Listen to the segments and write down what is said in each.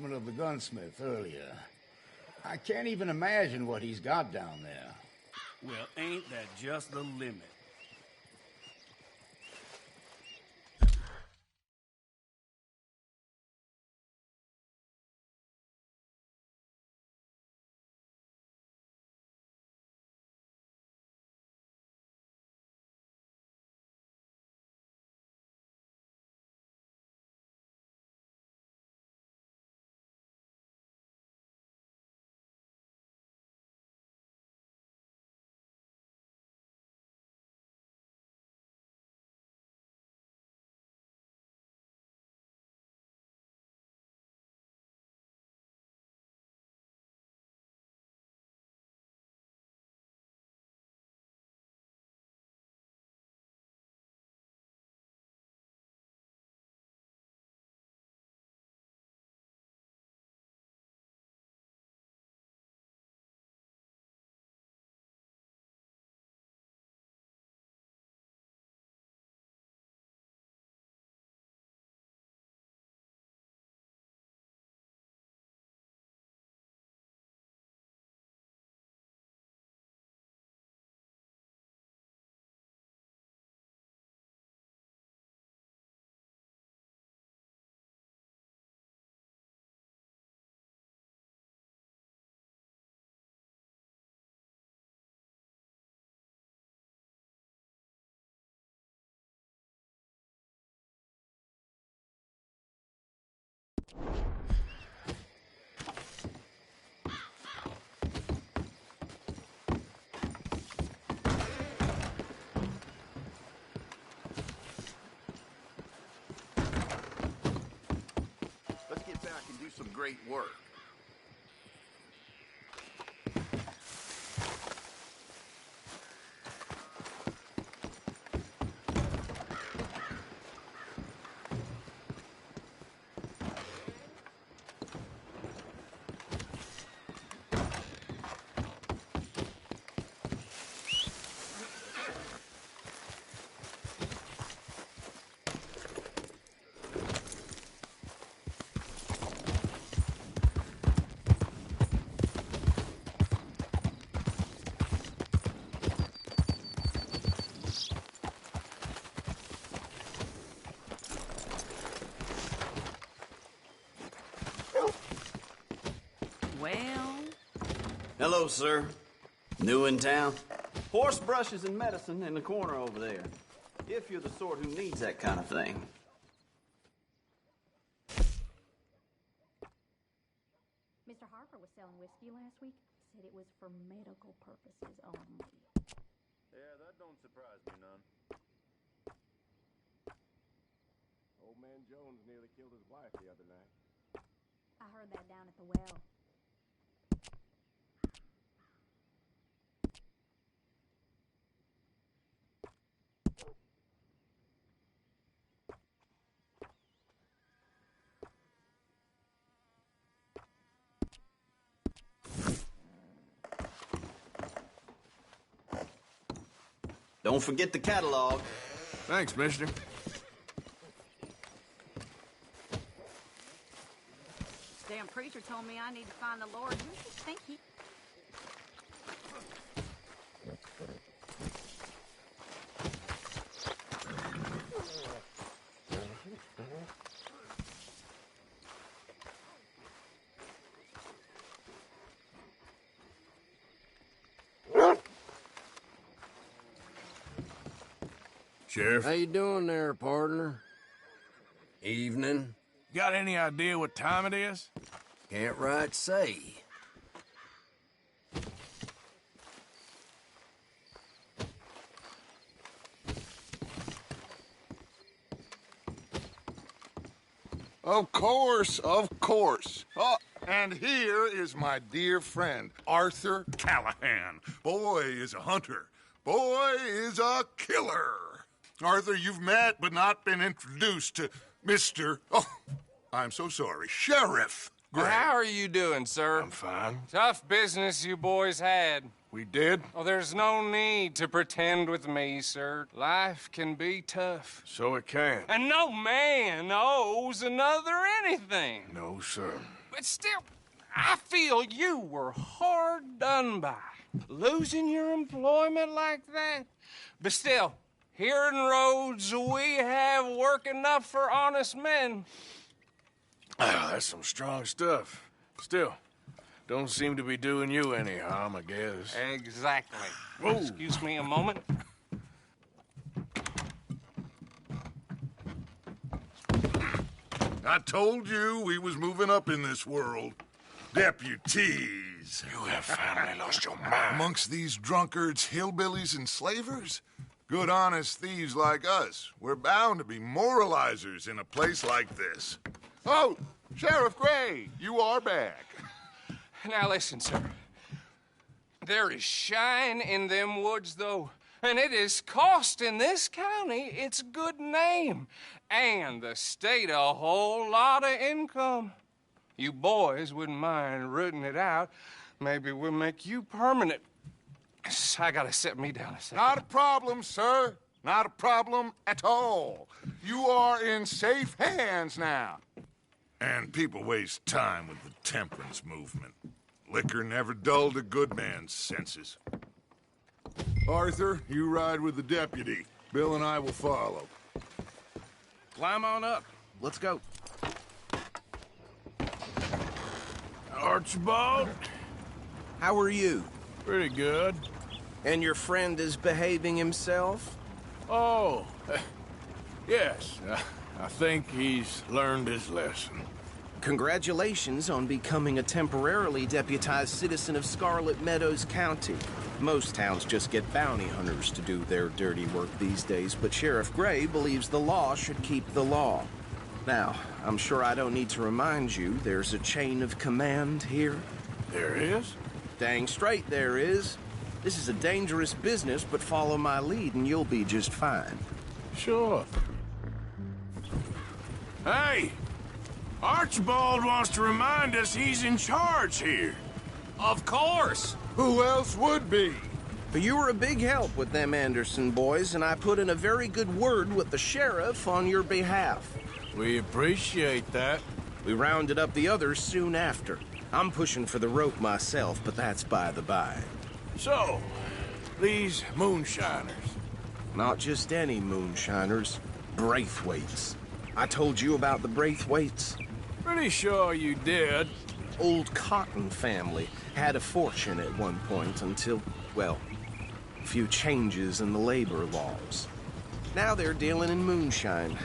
Of the gunsmith earlier. I can't even imagine what he's got down there. Well, ain't that just the limit? Let's get back and do some great work. Well... Hello, sir. New in town? Horse brushes and medicine in the corner over there. If you're the sort who needs that kind of thing. Mr. Harper was selling whiskey last week. Said it was for medical purposes only. Yeah, that don't surprise me none. Old man Jones nearly killed his wife the other night. I heard that down at the well. Don't forget the catalog. Thanks, mister. Damn preacher told me I need to find the Lord. Who do you think he... Sheriff? How you doing there, partner? Evening. Got any idea what time it is? Can't right say. Of course, of course. Oh, and here is my dear friend, Arthur Callahan. Boy is a hunter. Boy is a killer. Arthur, you've met but not been introduced to Mr. Oh, I'm so sorry, Sheriff Gray. How are you doing, sir? I'm fine. Tough business you boys had. We did? Oh, there's no need to pretend with me, sir. Life can be tough. So it can. And no man owes another anything. No, sir. But still, I feel you were hard done by. Losing your employment like that. But still, here in Rhodes, we have work enough for honest men. That's some strong stuff. Still, don't seem to be doing you any harm, I guess. Exactly. Whoa. Excuse me a moment. I told you we was moving up in this world. Deputies. You have finally lost your mind. Amongst these drunkards, hillbillies, and slavers? Good honest thieves like us. We're bound to be moralizers in a place like this. Oh, Sheriff Gray, you are back. Now listen, sir. There is shine in them woods, though, and it is costing this county its good name and the state a whole lot of income. You boys wouldn't mind rooting it out. Maybe we'll make you permanent. I gotta set me down a second. Not a problem, sir. Not a problem at all. You are in safe hands now. And people waste time with the temperance movement. Liquor never dulled a good man's senses. Arthur, you ride with the deputy. Bill and I will follow. Climb on up. Let's go. Archibald? How are you? Pretty good. And your friend is behaving himself? Oh, yes. I think he's learned his lesson. Congratulations on becoming a temporarily deputized citizen of Scarlet Meadows County. Most towns just get bounty hunters to do their dirty work these days, but Sheriff Gray believes the law should keep the law. Now, I'm sure I don't need to remind you there's a chain of command here. There is? Dang straight there is. This is a dangerous business, but follow my lead and you'll be just fine. Sure. Hey! Archibald wants to remind us he's in charge here. Of course. Who else would be? But you were a big help with them Anderson boys, and I put in a very good word with the sheriff on your behalf. We appreciate that. We rounded up the others soon after. I'm pushing for the rope myself, but that's by the by. So, these moonshiners. Not just any moonshiners, Braithwaites. I told you about the Braithwaites. Pretty sure you did. Old Cotton family had a fortune at one point until, well, a few changes in the labor laws. Now they're dealing in moonshine.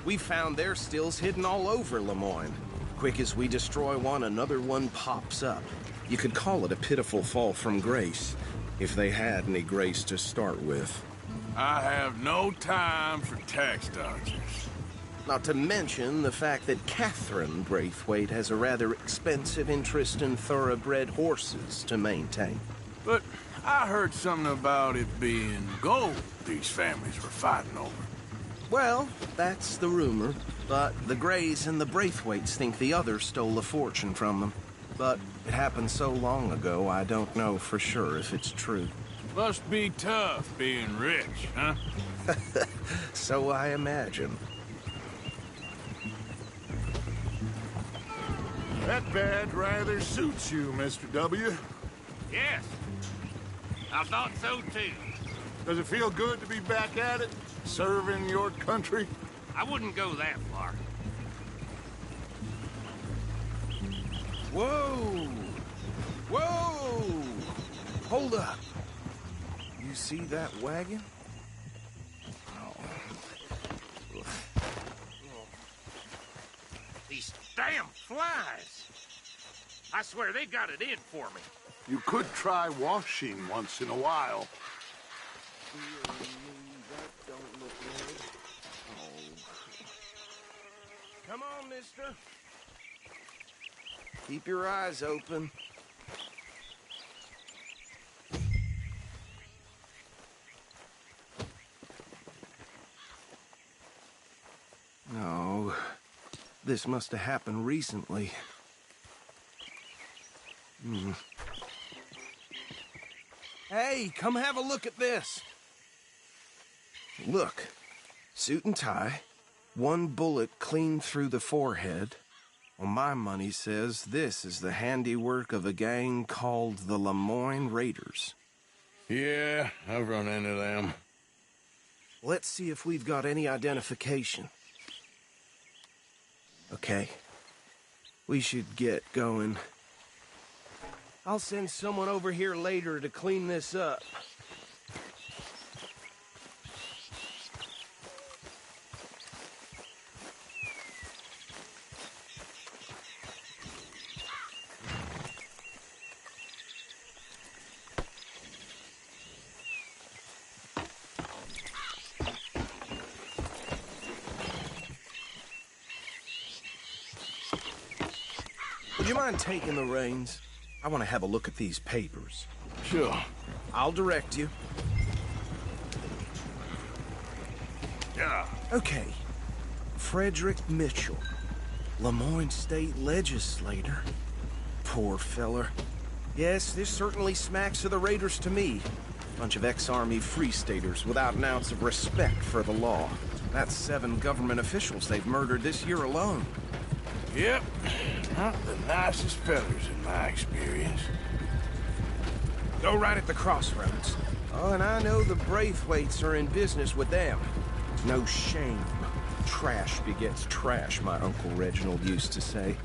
We found their stills hidden all over Lemoyne. Quick as we destroy one, another one pops up. You could call it a pitiful fall from grace, if they had any grace to start with. I have no time for tax dodgers. Not to mention the fact that Catherine Braithwaite has a rather expensive interest in thoroughbred horses to maintain. But I heard something about it being gold these families were fighting over. Well, that's the rumor, but the Grays and the Braithwaites think the other stole a fortune from them. But it happened so long ago, I don't know for sure if it's true. Must be tough being rich, huh? So I imagine. That bad rather suits you, Mr. W. Yes. I thought so, too. Does it feel good to be back at it? Serving your country? I wouldn't go that far. Whoa! Whoa! Hold up. You see that wagon? These damn flies. I swear they got it in for me. You could try washing once in a while. Come on, mister. Keep your eyes open. No, this must have happened recently. Hey, come have a look at this. Look, suit and tie, one bullet clean through the forehead. Well, my money says this is the handiwork of a gang called the Lemoyne Raiders. Yeah, I've run into them. Let's see if we've got any identification. Okay. We should get going. I'll send someone over here later to clean this up. Would you mind taking the reins? I want to have a look at these papers. Sure. I'll direct you. Yeah. Okay. Frederick Mitchell, Lemoyne State Legislator. Poor feller. Yes, this certainly smacks of the Raiders to me. Bunch of ex-Army Free Staters without an ounce of respect for the law. That's 7 government officials they've murdered this year alone. Yep. Not the nicest fellas in my experience. Go right at the crossroads. Oh, and I know the Braithwaites are in business with them. No shame. Trash begets trash, my Uncle Reginald used to say.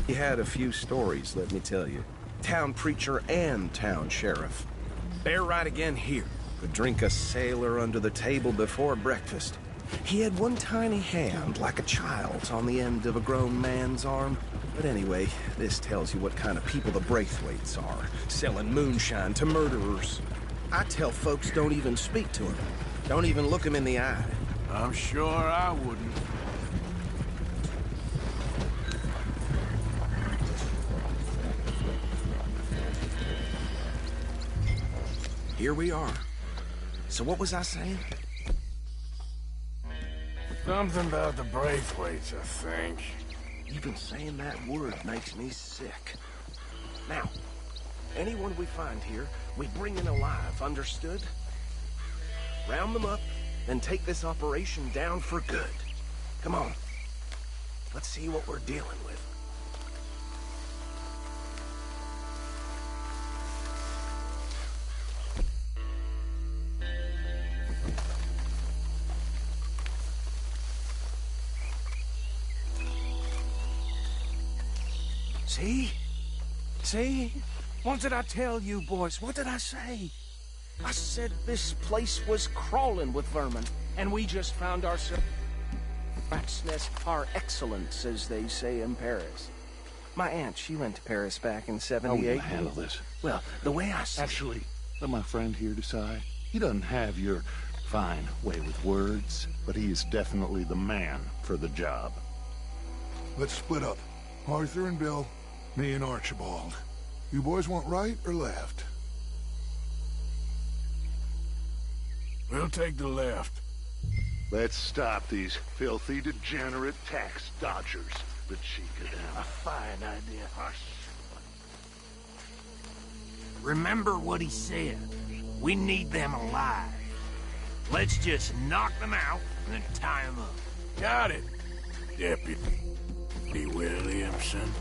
He had a few stories, let me tell you. Town preacher and town sheriff. Bear right again here. Could drink a sailor under the table before breakfast. He had one tiny hand, like a child's, on the end of a grown man's arm. But anyway, this tells you what kind of people the Braithwaites are. Selling moonshine to murderers. I tell folks don't even speak to him. Don't even look him in the eye. I'm sure I wouldn't. Here we are. So what was I saying? Something about the Braithwaites, I think. Even saying that word makes me sick. Now, anyone we find here, we bring in alive, understood? Round them up, then take this operation down for good. Come on. Let's see what we're dealing with. See? See? What did I tell you, boys? What did I say? I said this place was crawling with vermin, and we just found ourselves rat's nest par excellence, as they say in Paris. My aunt, she went to Paris back in '78. How will I handle this? Well, the way I see Actually, let my friend here decide. He doesn't have your fine way with words, but he is definitely the man for the job. Let's split up. Arthur and Bill, me and Archibald. You boys want right or left? We'll take the left. Let's stop these filthy, degenerate tax dodgers. The cheek of them. A fine idea. Remember what he said. We need them alive. Let's just knock them out and then tie them up. Got it, Deputy Williamson.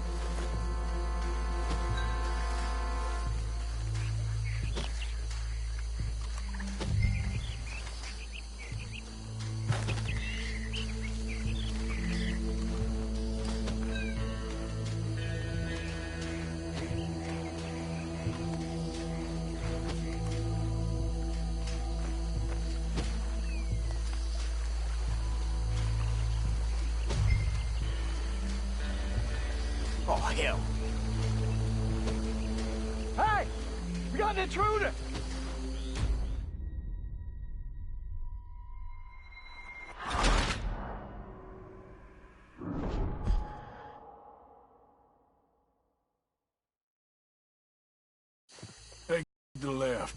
Oh, hell. Hey! We got an intruder! Take the left.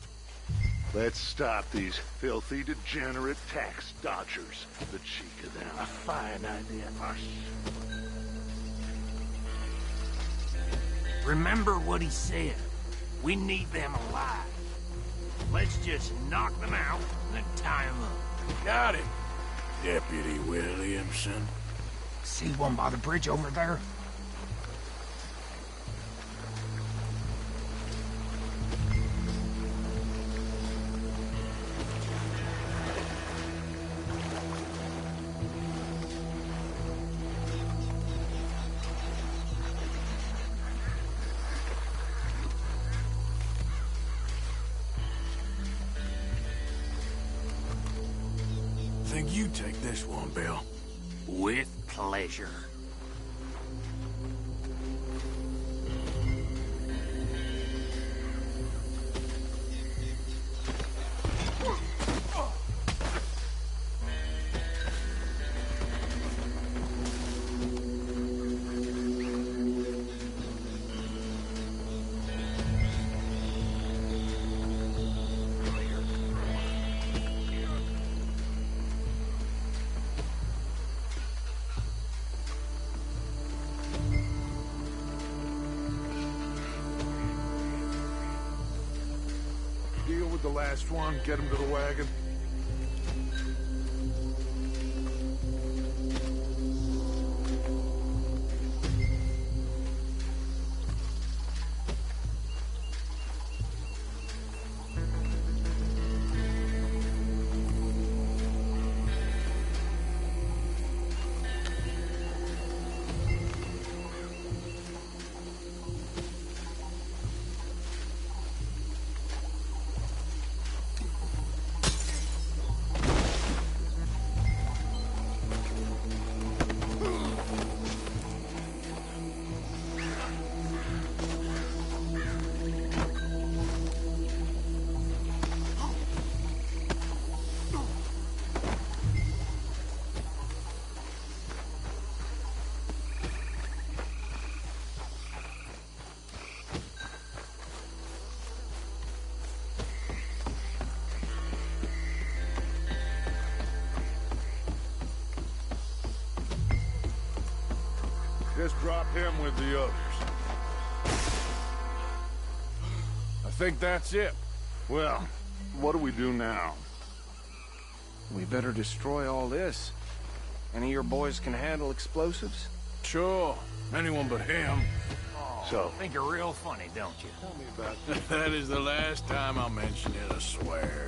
Let's stop these filthy, degenerate tax dodgers. The cheek of them. A fine idea. Remember what he said. We need them alive. Let's just knock them out and then tie them up. Got it, Deputy Williamson. See one by the bridge over there? Think you take this one, Bill. With pleasure. Deal with the last one, get him to the wagon. Just drop him with the others. I think that's it. Well, what do we do now? We better destroy all this. Any of your boys can handle explosives? Sure. Anyone but him. So, Think you're real funny, don't you? tell me about That is the last time I'll mention it, I swear.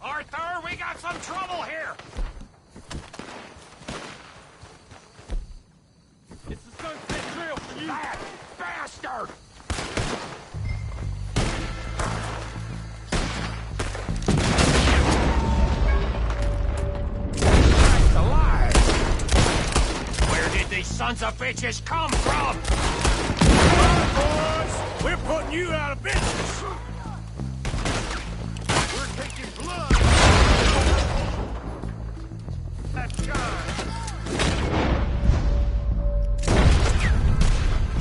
Arthur, we got some trouble here! It's the sunset trail for you. That bastard! Christ alive! Where did these sons of bitches come from? Boys, we're putting you out of business. We're taking blood. That's shine.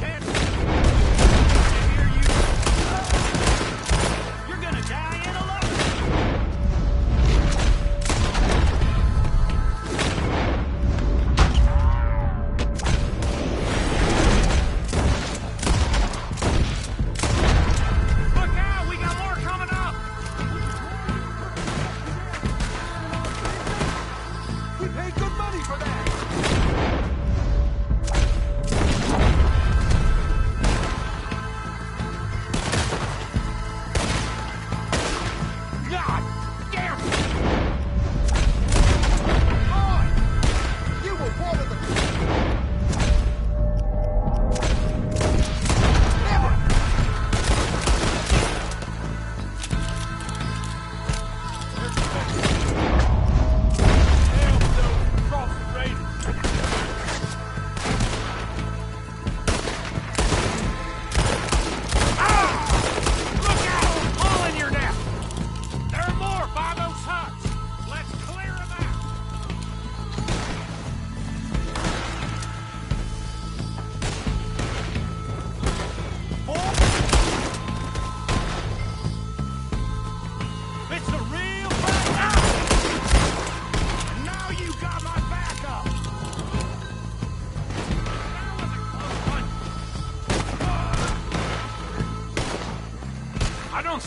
Can't hear you. You're gonna die in alone. Look out! We got more coming up. We paid good money for that. God damn it! Boy, you were one of the... Never!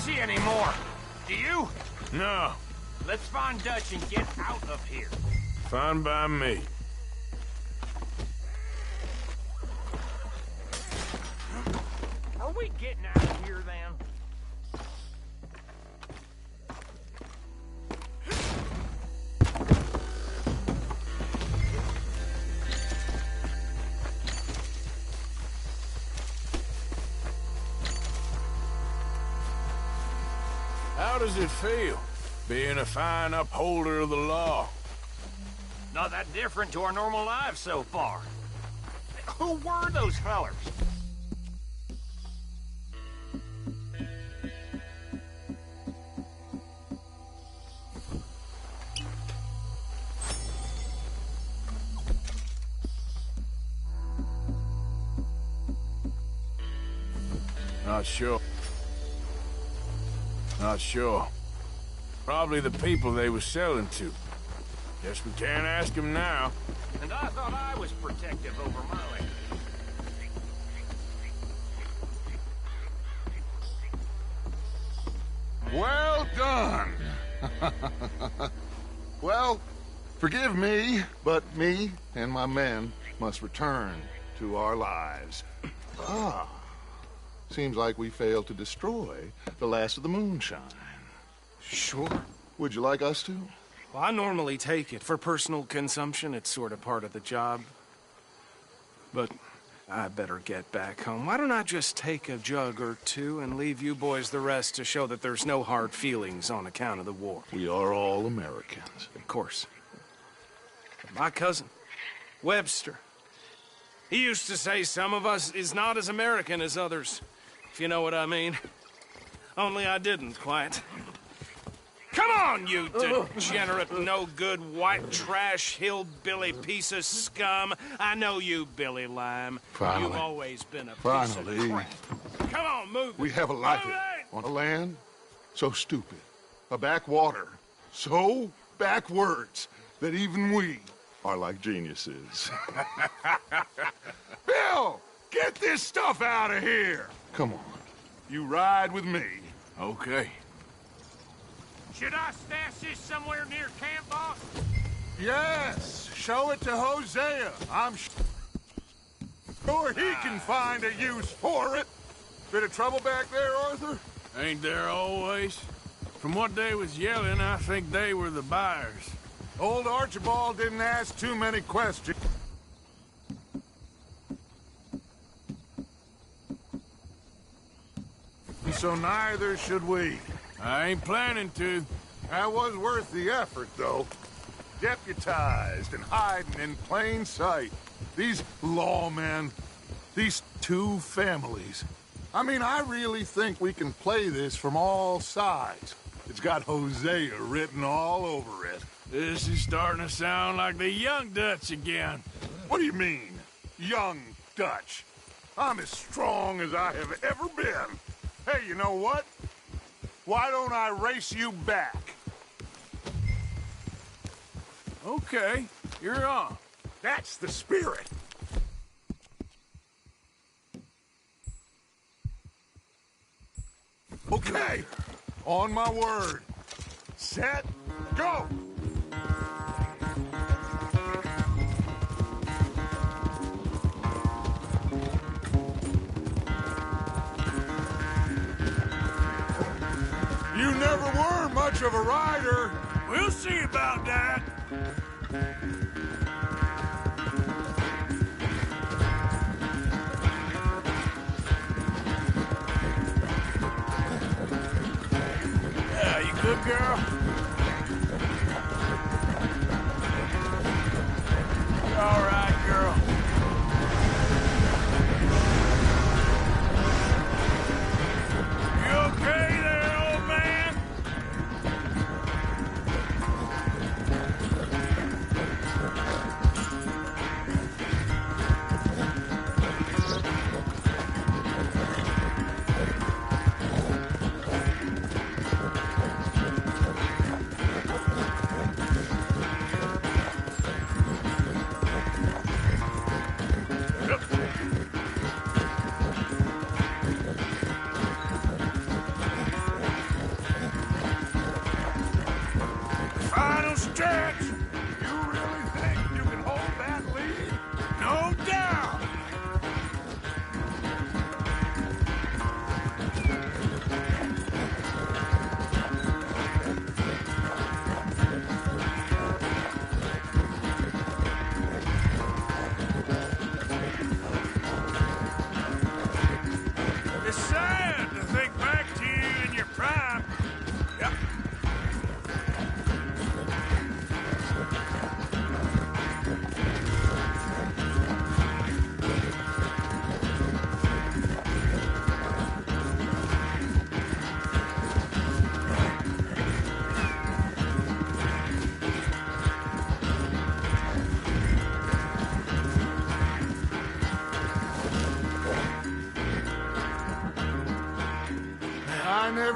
see any more. Do you? No. Let's find Dutch and get out of here. Fine by me. Are we getting out of here, then? How does it feel, being a fine upholder of the law? Not that different to our normal lives so far. Who were those fellers? Not sure. Not sure. Probably the people they were selling to. Guess we can't ask them now. And I thought I was protective over my land. Well done. Well, forgive me, but me and my men must return to our lives. Seems like we failed to destroy the last of the moonshine. Sure. Would you like us to? Well, I normally take it. For personal consumption, it's sort of part of the job. But I better get back home. Why don't I just take a jug or two and leave you boys the rest to show that there's no hard feelings on account of the war? We are all Americans. Of course. But my cousin, Webster, he used to say some of us is not as American as others, if you know what I mean. Only I didn't quite. Come on, you degenerate, no-good, white trash, hillbilly piece of scum. I know you, Billy Lime. Finally. You've always been a piece Finally. of crap. Come on, move it. We have a life Move it! on a land so stupid, a backwater so backwards that even we are like geniuses. Bill, get this stuff out of here. Come on, you ride with me. Okay. Should I stash this somewhere near camp, boss? Yes, show it to Hosea. I'm sure he can find a use for it. Bit of trouble back there, Arthur? Ain't there always? From what they was yelling, I think they were the buyers. Old Archibald didn't ask too many questions. So neither should we. I ain't planning to. That was worth the effort, though. Deputized and hiding in plain sight. These lawmen, these two families. I mean, I really think we can play this from all sides. It's got Hosea written all over it. This is starting to sound like the young Dutch again. What do you mean, young Dutch? I'm as strong as I have ever been. Hey, you know what? Why don't I race you back? Okay, you're on. That's the spirit. Okay, on my word. Set, go! You never were much of a rider. We'll see about that. Yeah, you good, girl? All right, girl. You okay there, old man?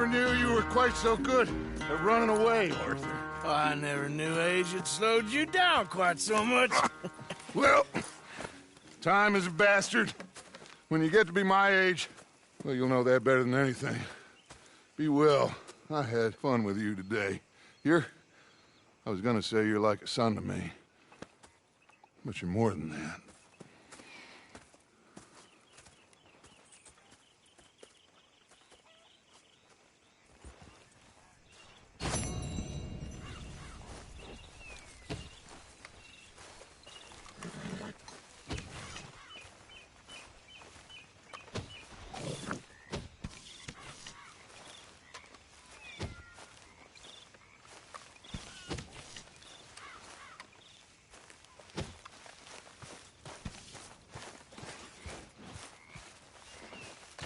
never knew you were quite so good at running away, Arthur. I never knew age had slowed you down quite so much. Well, time is a bastard. When you get to be my age, well, you'll know that better than anything. Be well. I had fun with you today. I was gonna say you're like a son to me, but you're more than that.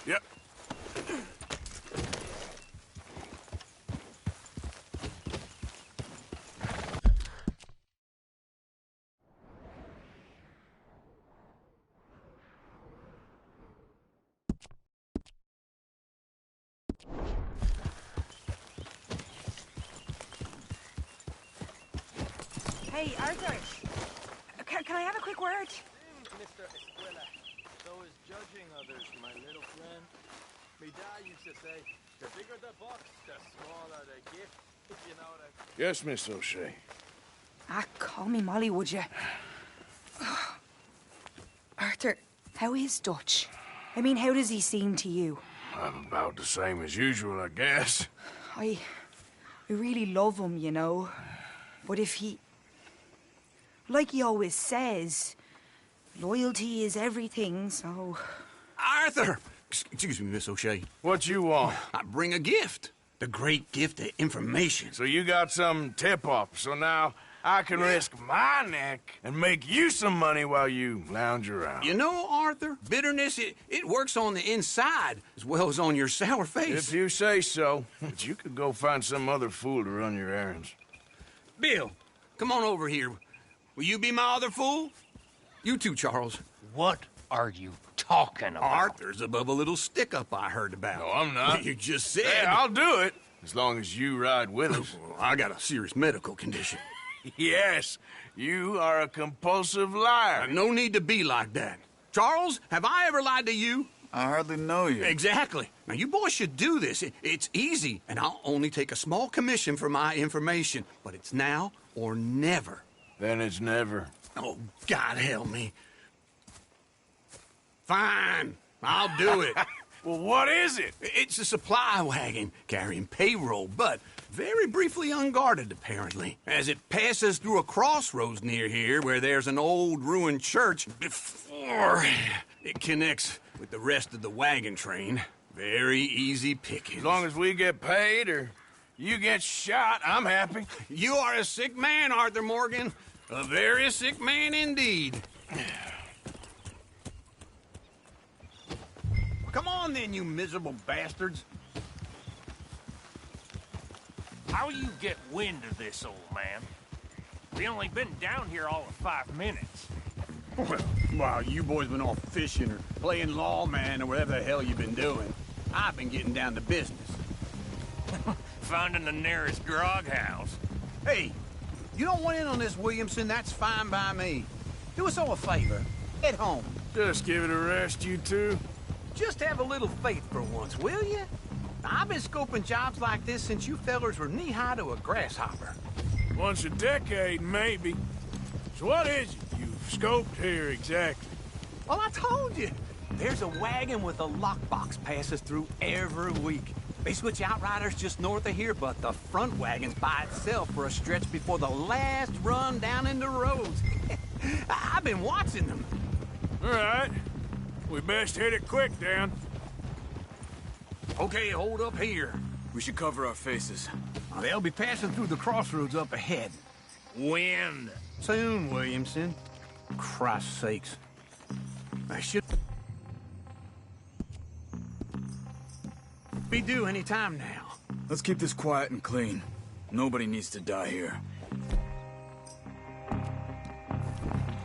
Yep. Hey, Arthur. Can I have a quick word? Mr. Escuela. So is judging others, my little friend. Me dad used to say, the bigger the box, the smaller the gift. You know what I mean? Yes, Miss O'Shea. Call me Molly, would you? Arthur, how is Dutch? I mean, how does he seem to you? I'm about the same as usual, I guess. I really love him, you know. But if he... Like he always says, loyalty is everything, so... Arthur! Excuse me, Miss O'Shea. What you want? I bring a gift. The great gift of information. So you got some tip-off, so now I can risk my neck and make you some money while you lounge around. You know, Arthur, bitterness, it works on the inside as well as on your sour face. If you say so. But you could go find some other fool to run your errands. Bill, come on over here. Will you be my other fool? You too, Charles. What are you talking about? Arthur's above a little stick-up I heard about. No, I'm not. You just said... Hey, I'll do it, as long as you ride with us. I got a serious medical condition. Yes, you are a compulsive liar. No need to be like that. Charles, have I ever lied to you? I hardly know you. Exactly. Now, you boys should do this. It's easy, and I'll only take a small commission for my information. But it's now or never. Then it's never. Oh, God help me. Fine. I'll do it. Well, what is it? It's a supply wagon carrying payroll, but very briefly unguarded, apparently. As it passes through a crossroads near here where there's an old ruined church before it connects with the rest of the wagon train. Very easy pickings. As long as we get paid or you get shot, I'm happy. You are a sick man, Arthur Morgan. A very sick man indeed. Come on then, you miserable bastards. How you get wind of this, old man? We only been down here all of 5 minutes. Well, while you boys been off fishing or playing lawman or whatever the hell you've been doing, I've been getting down to business. Finding the nearest grog house. Hey, you don't want in on this, Williamson, that's fine by me. Do us all a favor. Head home. Just give it a rest, you two. Just have a little faith for once, will you? I've been scoping jobs like this since you fellers were knee-high to a grasshopper. Once a decade, maybe. So what is it you've scoped here exactly? Well, I told you. There's a wagon with a lockbox passes through every week. They switch outriders just north of here, but the front wagon's by itself for a stretch before the last run down into roads. I've been watching them. All right. We best hit it quick, Dan. Okay, hold up here. We should cover our faces. They'll be passing through the crossroads up ahead. When? Soon, Williamson. Christ's sakes. I should be due any time now. Let's keep this quiet and clean. Nobody needs to die here.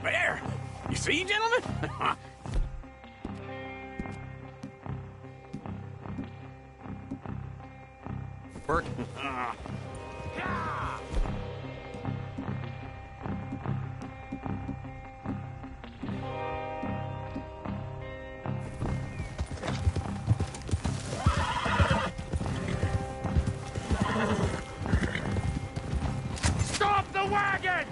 There! You see, gentlemen? work. Stop the wagon!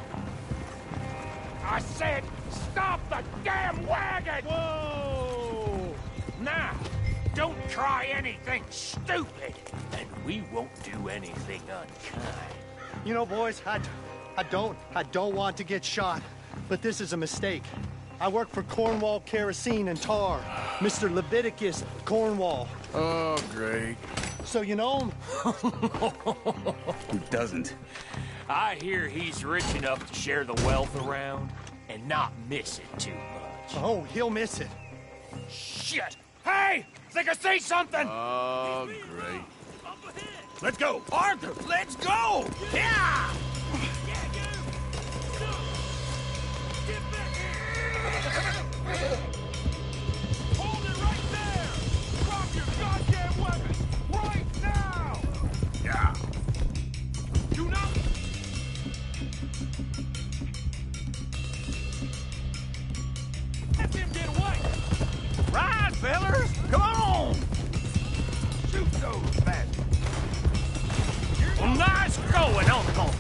I said, stop the damn wagon! Whoa! Now, don't try anything stupid, and we won't do anything unkind. You know, boys, I don't want to get shot, but this is a mistake. I work for Cornwall Kerosene and Tar, Mr. Leviticus Cornwall. Oh, great. So you know him? Who doesn't? I hear he's rich enough to share the wealth around and not miss it too much. Oh, he'll miss it. Shit! Hey! Think I see something! Oh, great. Let's go! Arthur, let's go! Yeah! Hold it right there! Drop your goddamn weapon! Right now! Yeah. Do not... Let him get away! Rise, fellers! Come on! Shoot those bastards! Well, nice going, Uncle!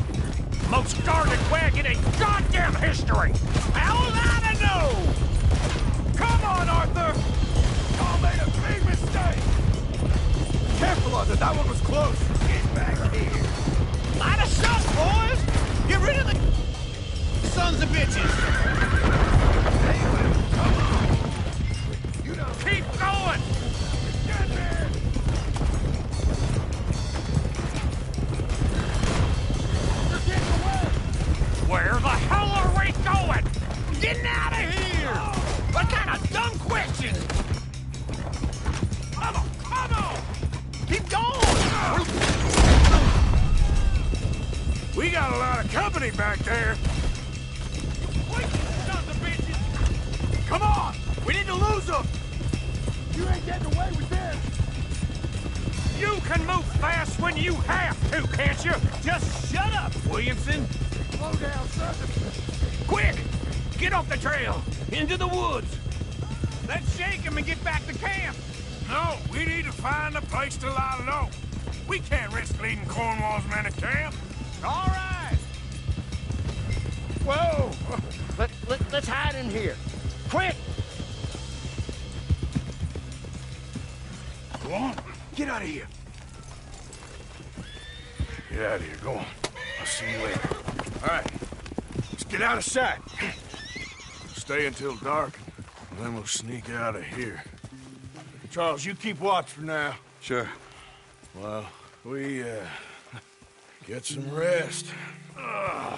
Most guarded wagon in goddamn history! How was I to know? Come on, Arthur! Y'all made a big mistake! Careful, Arthur, that one was close. Get back here! Light a shot, boys! Get rid of the sons of bitches! Come on! You know, keep going! Get there! You're getting away! Where the hell are we going? Getting out of here! What kind of dumb question? Come on, come on! Keep going! We got a lot of company back there. Wait, sons of bitches! Come on! We need to lose them! You ain't getting away with this! You can move fast when you have to, can't you? Just shut up, Williamson! Slow down, son. Quick! Get off the trail! Into the woods! Let's shake him and get back to camp! No, we need to find a place to lie low. We can't risk leading Cornwall's men to camp. All right! Whoa! Let's hide in here. Quick! Go on. Get out of here. Get out of here. Go on. I'll see you later. All right. Let's get out of sight. Stay until dark, and then we'll sneak out of here. Charles, you keep watch for now. Sure. Well, we, get some rest. All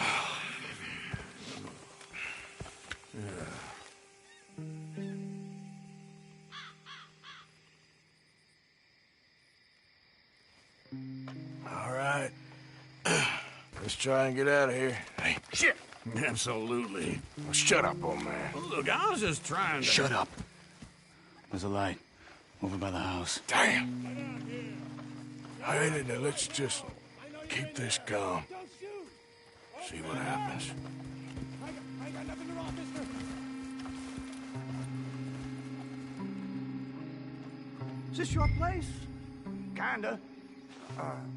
right. Let's try and get out of here. Hey, shit! Absolutely. Well, shut up, old man. Look, I was just trying to... Shut up. There's a light over by the house. Damn! Hey, let's just keep this calm. See what happens. I got nothing to wrong, mister. Is this your place? Kinda.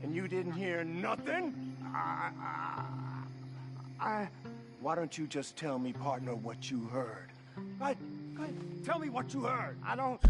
And you didn't hear nothing? Why don't you just tell me, partner, what you heard? Tell me what you heard. I don't...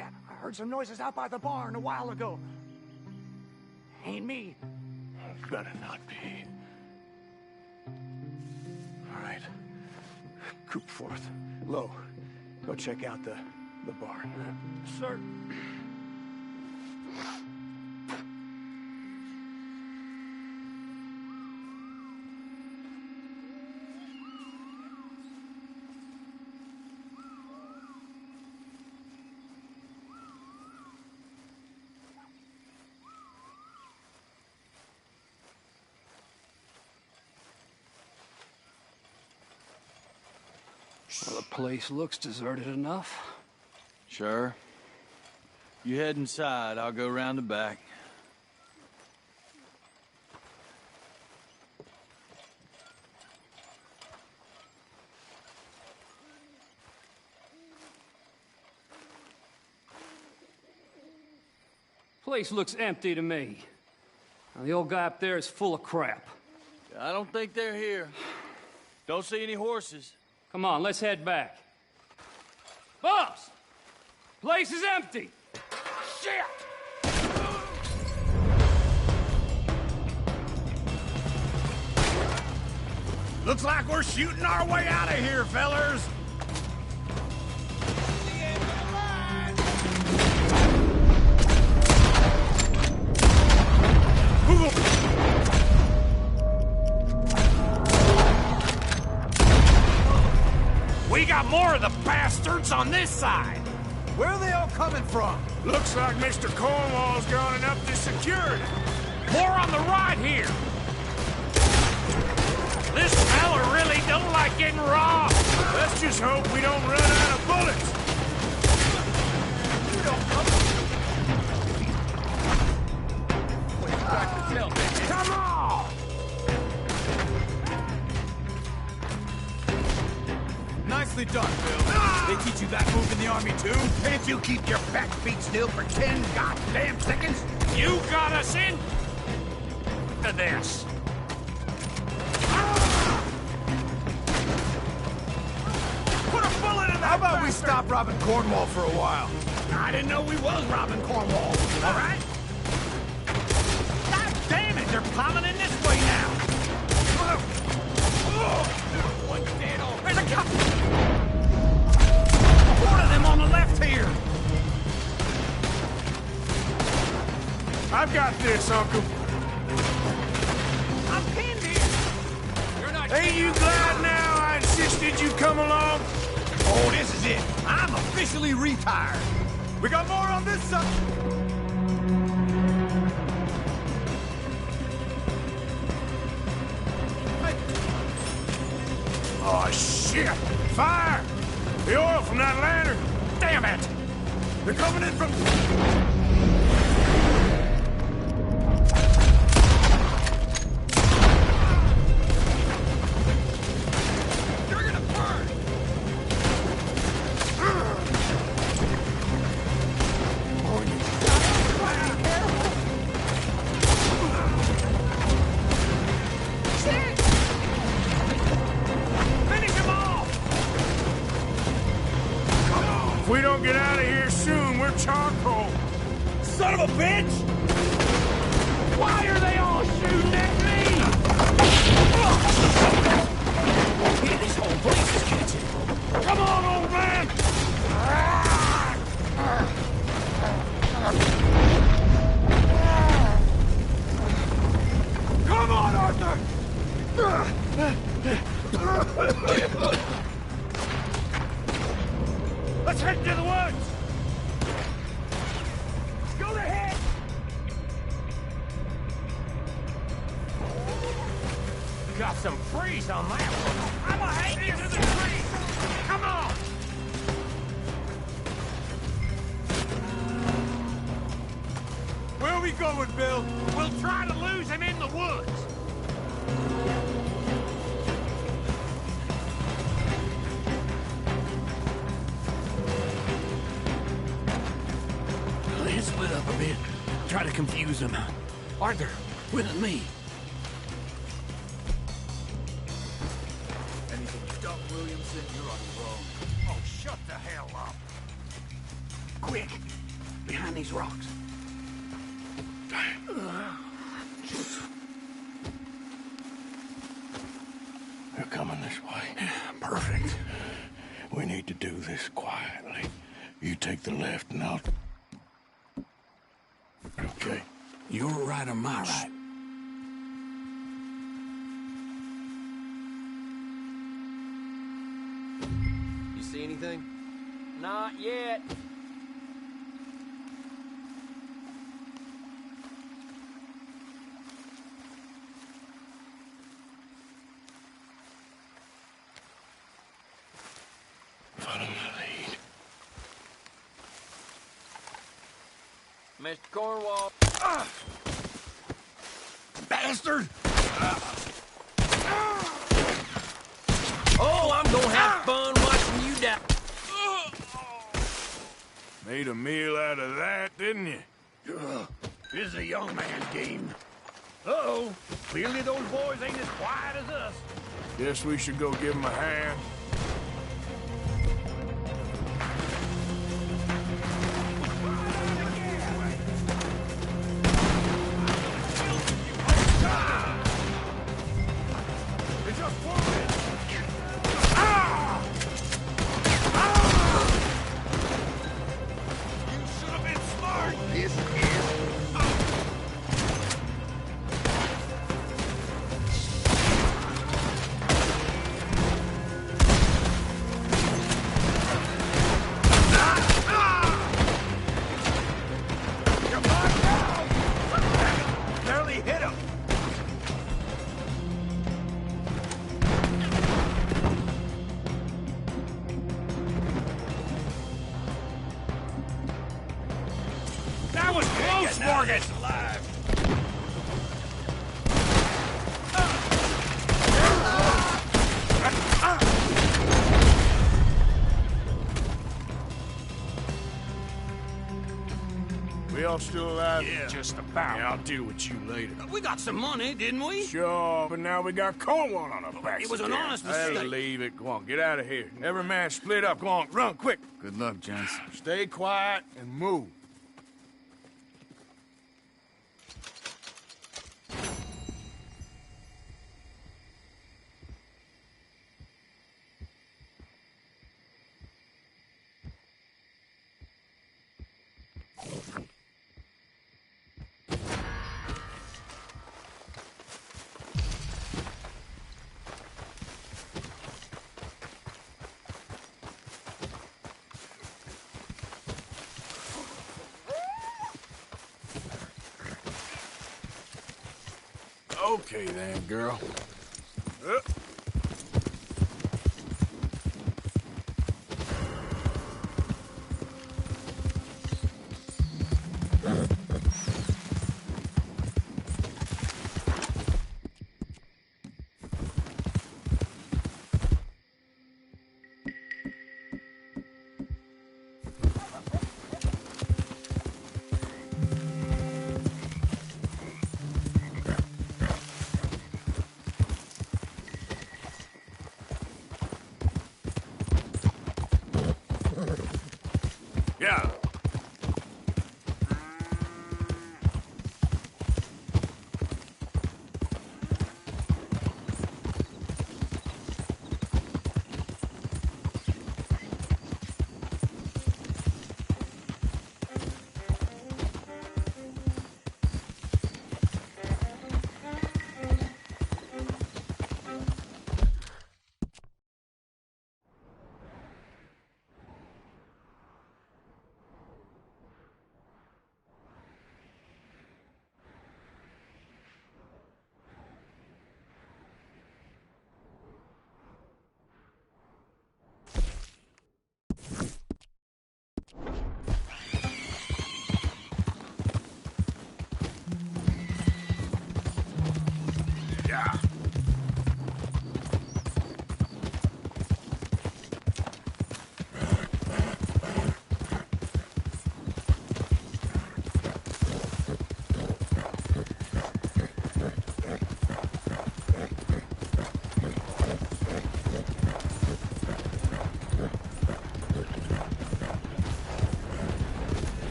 I heard some noises out by the barn a while ago. Ain't me. Better not be. All right. Coop forth. Lo, go check out the barn. Sir. Well, the place looks deserted enough. Sure. You head inside, I'll go round the back. Place looks empty to me. Now, the old guy up there is full of crap. I don't think they're here. Don't see any horses. Come on, let's head back. Boss! Place is empty! Shit! Looks like we're shooting our way out of here, fellers. We got more of the bastards on this side. Where are they all coming from? Looks like Mr. Cornwall's gone and upped his security. More on the right here. This fella really don't like getting raw. Let's just hope we don't run out of bullets. Come on! Nicely done, Bill. They teach you that move in the army, too? And if you keep your back feet still for 10 goddamn seconds? You got us in to this. Put a bullet in that How about we bastard. stop robbing Cornwall for a while? I didn't know we was robbing Cornwall. All right? God damn it, they're piling in this way now. One dead off. There's a couple. One of them on the left here. I've got this, Uncle. I'm pinned here. You're not. Ain't you glad now I insisted you come along? Oh, this is it. I'm officially retired. We got more on this side. Oh, shit! Fire! The oil from that lantern! Damn it! They're coming in from... You're gonna burn! Oh, you gotta be careful! Shit! Finish him off! If we don't get out of here soon, we're charcoal. Son of a bitch! Why are they all shooting at me? Yeah, this whole place is catching. Come on, old man! Come on, Arthur! Let's head into the woods! Go ahead! Got some freeze on that one. I'm gonna hang you to the tree! Come on! Where are we going, Bill? We'll try to lose him in the woods. Let's split up a bit. Try to confuse them. Arthur, with me. Anything you don't, Williamson, you're on your own. Oh, shut the hell up. Quick! Behind these rocks. They're coming this way. Perfect. We need to do this quietly. You take the left and I'll... Okay. You're right or my right? You see anything? Not yet. Follow my lead. Mr. Cornwall. Bastard! Oh, I'm gonna have fun watching you die. Made a meal out of that, didn't you? This is a young man's game. Uh-oh. Clearly those boys ain't as quiet as us. Guess we should go give him a hand. That was close, Morgan! We all still alive? Yeah, just about. Yeah, I'll deal with you later. We got some money, didn't we? Sure, but now we got Cornwall on our backs. It was an again. honest Hey, mistake. leave it. Go on, get out of here. Every man split up. Go on, run, quick. Good luck, gents. Stay quiet and move. Okay then, girl.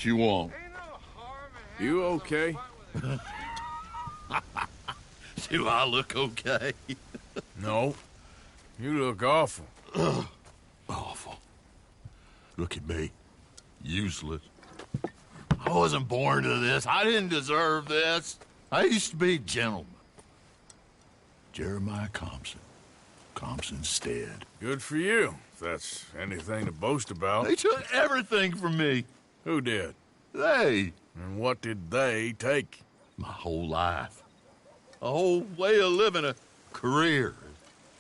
What you want? You okay? Do I look okay? No. You look awful. Awful. Look at me. Useless. I wasn't born to this. I didn't deserve this. I used to be a gentleman. Jeremiah Compson. Compson Stead. Good for you, if that's anything to boast about. They took everything from me. Who did? They. And what did they take? My whole life. A whole way of living, a career.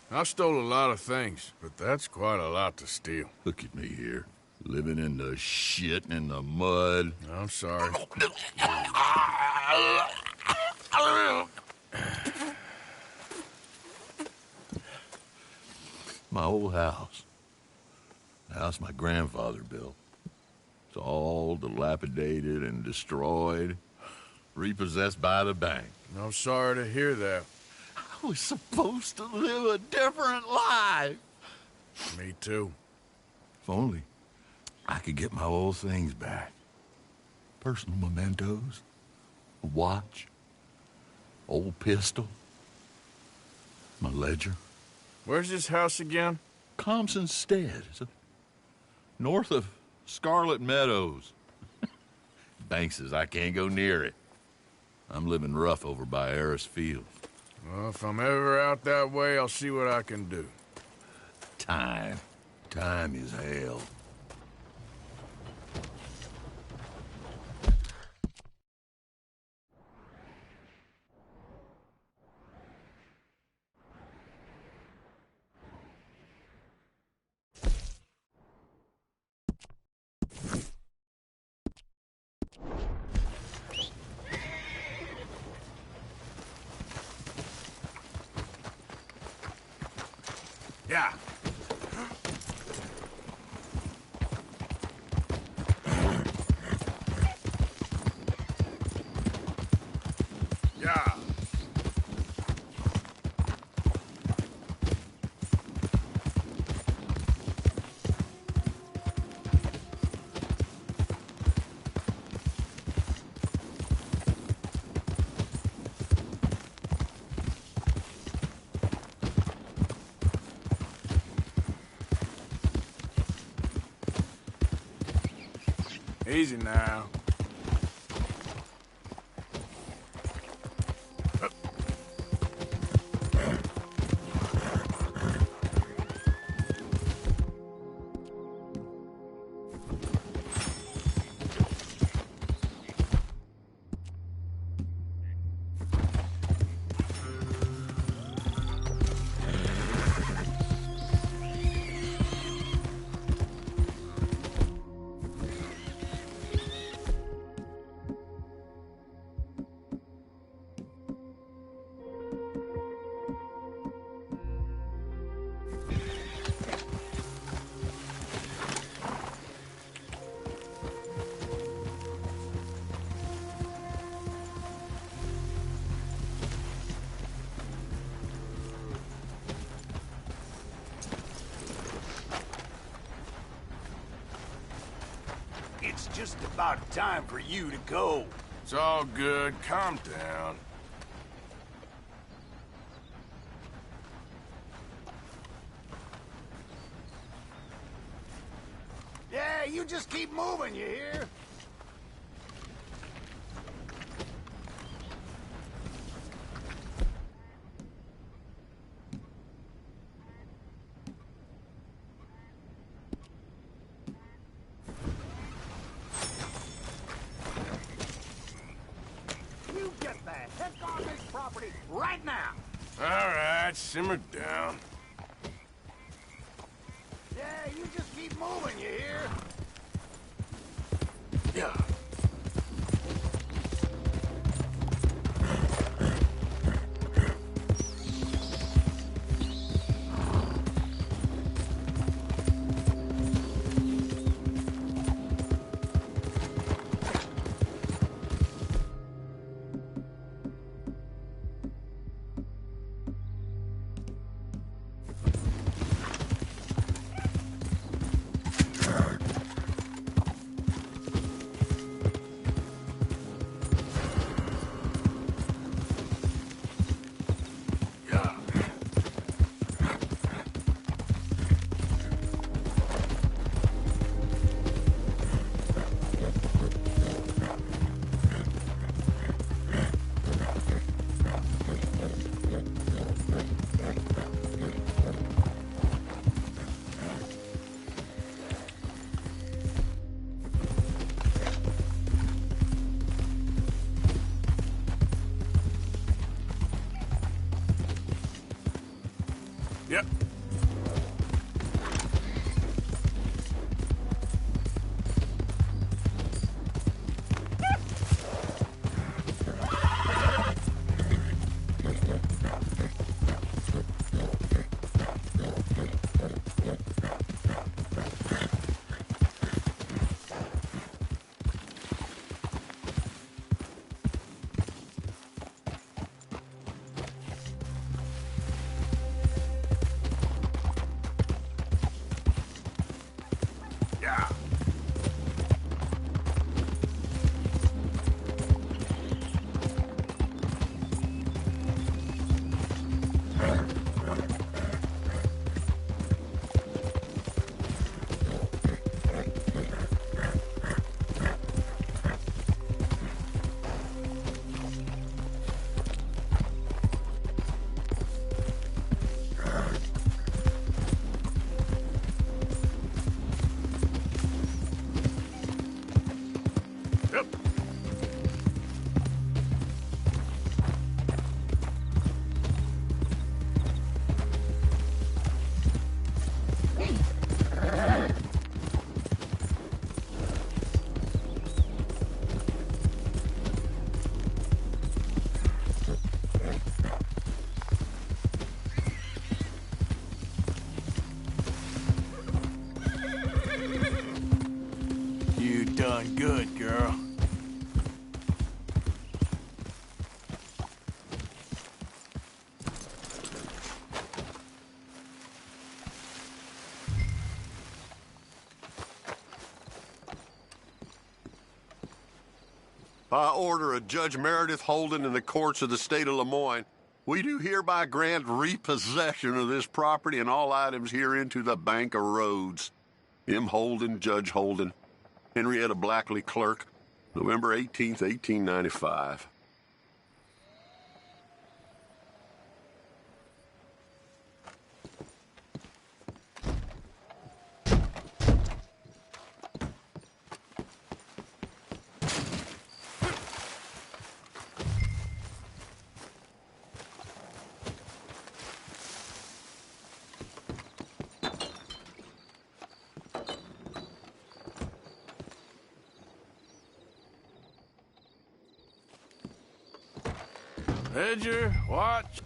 I stole a lot of things, but that's quite a lot to steal. Look at me here, living in the shit and the mud. I'm sorry. My old house. The house my grandfather built. It's all dilapidated and destroyed, repossessed by the bank. I'm sorry to hear that. I was supposed to live a different life. Me too. If only I could get my old things back. Personal mementos, a watch, old pistol, my ledger. Where's this house again? Compson Stead. It's north of Scarlet Meadows. Bank says I can't go near it. I'm living rough over by Harris Field. Well, if I'm ever out that way, I'll see what I can do. Time. Time is hell. Yeah. Yeah. Easy now. It's just about time for you to go. It's all good. Calm down. Yeah, you just keep moving, you hear? You get the heck on this property right now! All right, simmer down. Yeah, you just keep moving, you hear? Yeah. Yep. Yeah. Yep. You done good, girl. By order of Judge Meredith Holden in the courts of the state of Lemoyne, we do hereby grant repossession of this property and all items herein to the Bank of Roads. M. Holden, Judge Holden. Henrietta Blackley, Clerk. November 18th, 1895. Ledger, watch,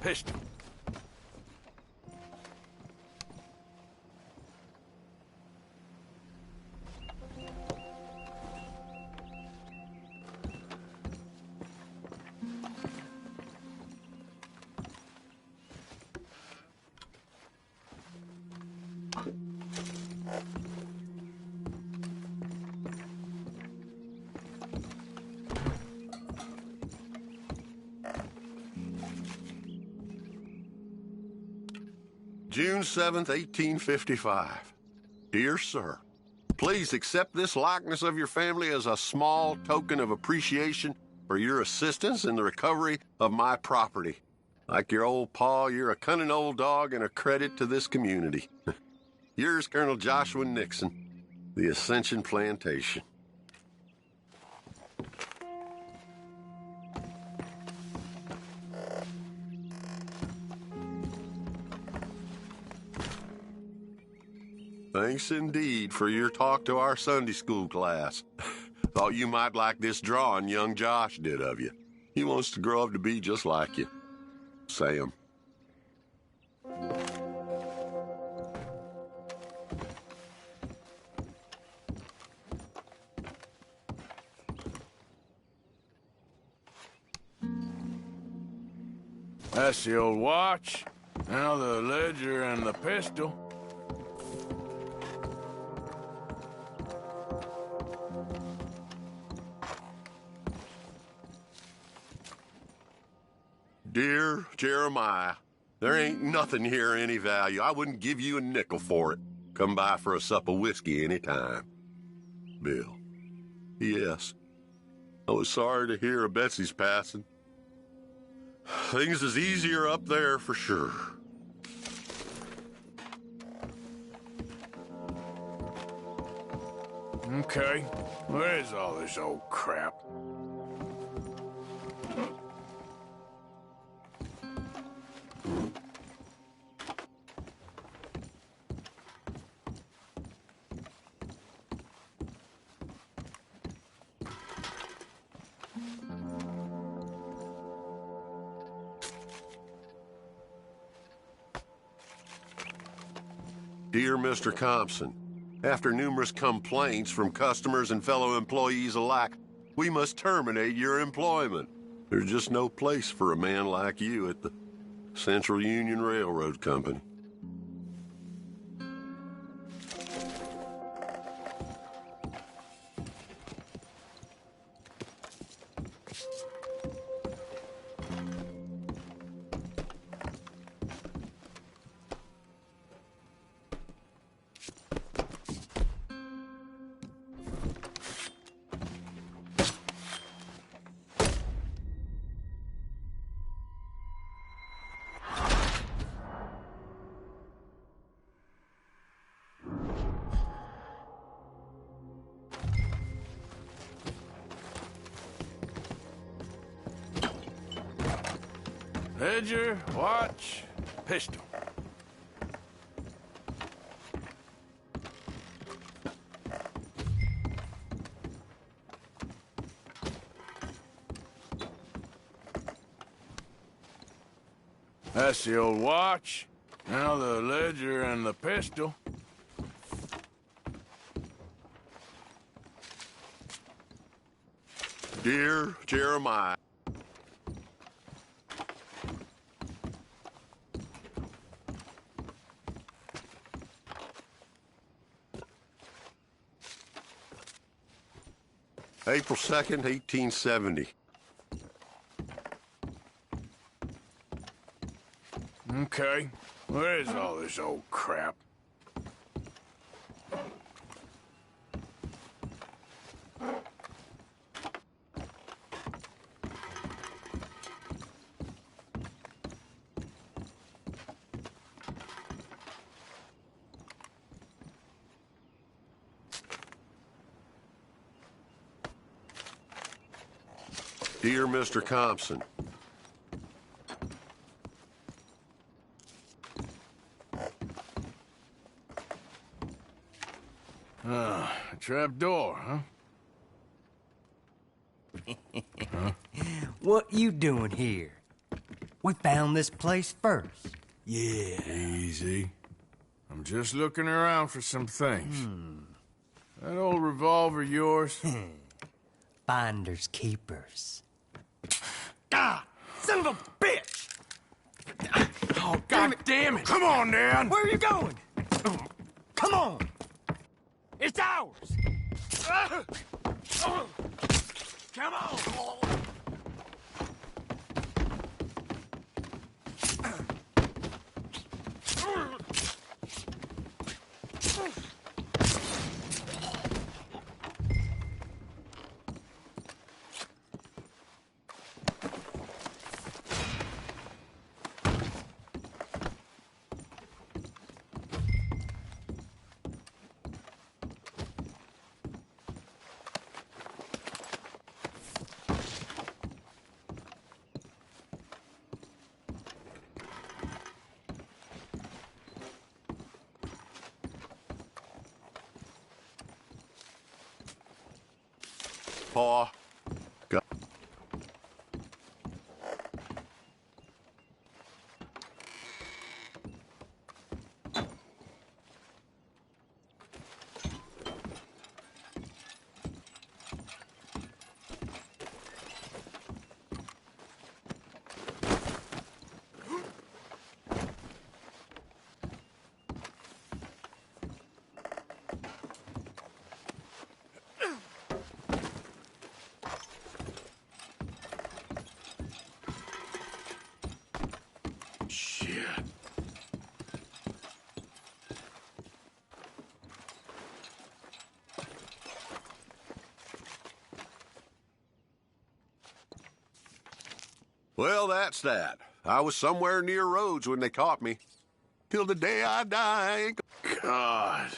pistol. June 7th, 1855. Dear Sir, please accept this likeness of your family as a small token of appreciation for your assistance in the recovery of my property. Like your old pa, you're a cunning old dog and a credit to this community. Yours, Colonel Joshua Nixon, the Ascension Plantation. Thanks indeed for your talk to our Sunday school class. Thought you might like this drawing young Josh did of you. He wants to grow up to be just like you. Sam. That's the old watch. Now the ledger and the pistol. Dear Jeremiah, there ain't nothing here of any value. I wouldn't give you a nickel for it. Come by for a sup of whiskey any time. Bill. Yes. I was sorry to hear of Betsy's passing. Things is easier up there for sure. Okay. Where's all this old crap? Dear Mr. Compson, after numerous complaints from customers and fellow employees alike, we must terminate your employment. There's just no place for a man like you at the Central Union Railroad Company. Ledger, watch, pistol. That's the old watch. Now the ledger and the pistol. Dear Jeremiah, April 2nd, 1870. Okay, where's all this old crap? Dear Mr. Compson, A trap door, huh? What you doing here? We found this place first. Yeah. Easy. I'm just looking around for some things. That old revolver yours? Finders keepers. God! Son of a bitch! Oh, God damn it! Come on, Dan! Where are you going? Come on! It's ours! Come on! Paw. Go. Well, that's that. I was somewhere near Rhodes when they caught me. Till the day I die. God.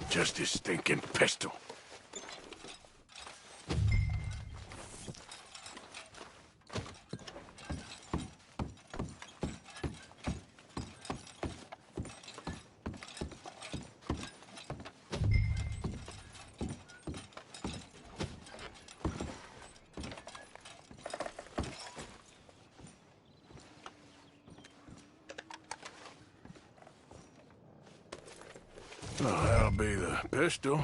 Just his stinking pistol. Oh, that'll be the pistol.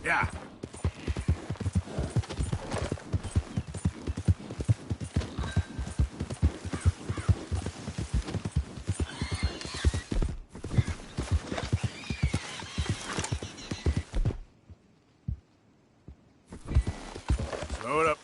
Yeah. Slow it up.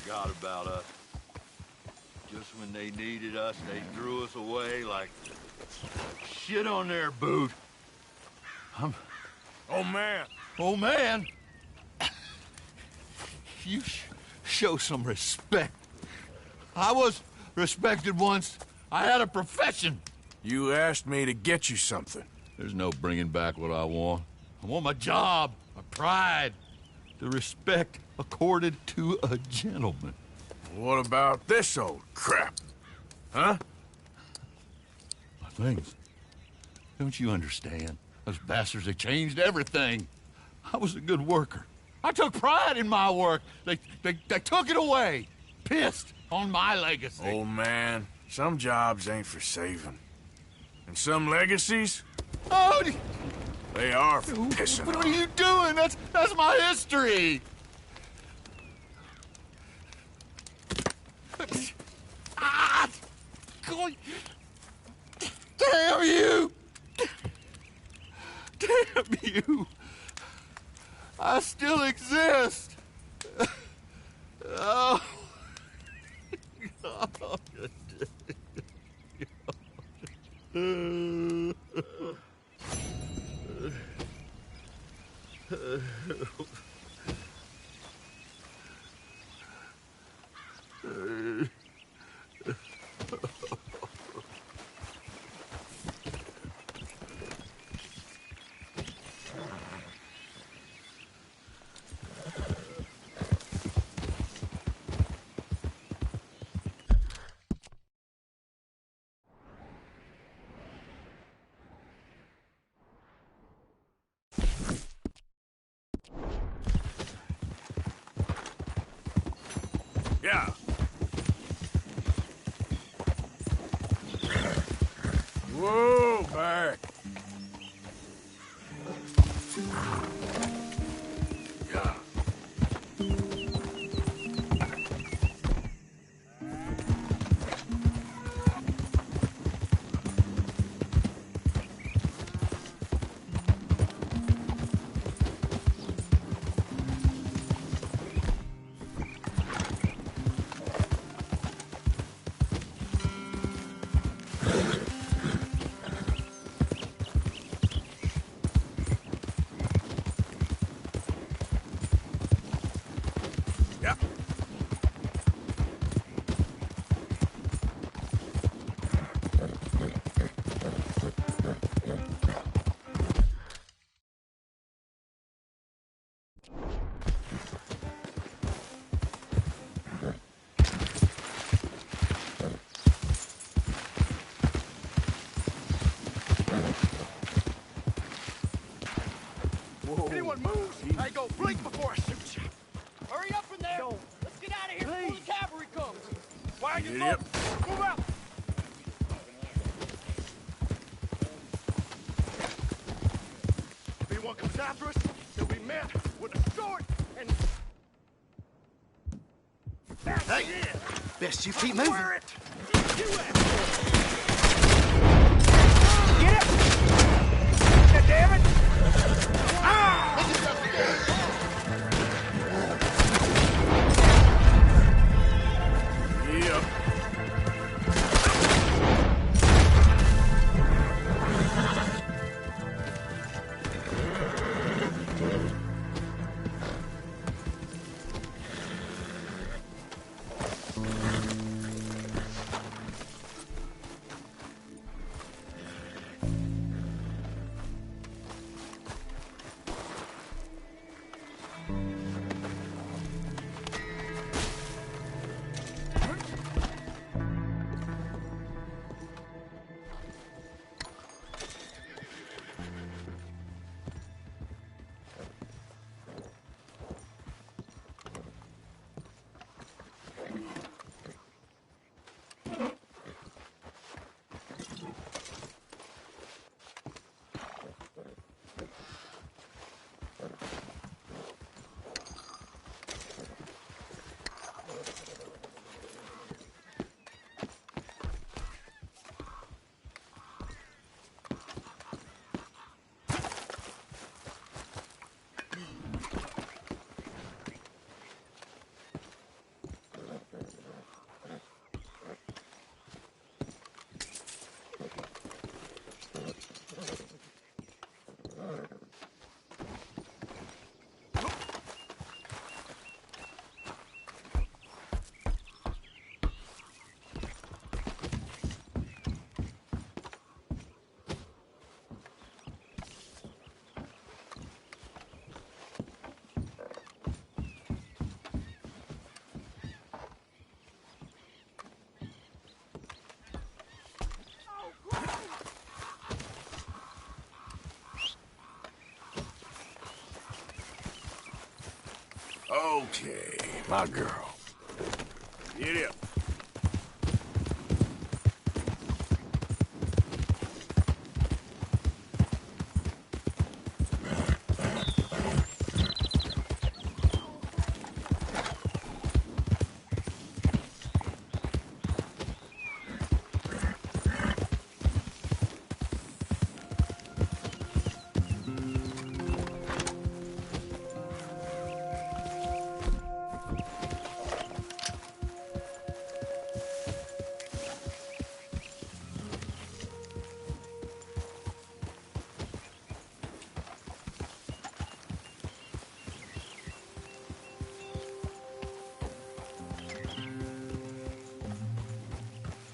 Forgot about us. Just when they needed us, they threw us away like shit on their boot. Oh, man. Oh, man. You show some respect. I was respected once. I had a profession. You asked me to get you something. There's no bringing back what I want. I want my job, my pride, the respect accorded to a gentleman. What about this old crap? Huh? My things. Don't you understand? Those bastards, they changed everything. I was a good worker. I took pride in my work. They took it away. Pissed on my legacy. Old man, some jobs ain't for saving. And some legacies, Oh, they are for pissing what on. are you doing? That's my history. Ah! God. Damn you! Damn you! I still exist. Oh. Yeah. Whoa, back. Yeah. Anyone moves, I go blink before I shoot you. Hurry up in there! Let's get out of here before the cavalry comes! Wagons Idiot. up! Move out! If anyone comes after us, they'll be met with a sword and... Hey, best you keep moving. Where it? Get it! God damn it! Yep. Okay, my girl. Get up.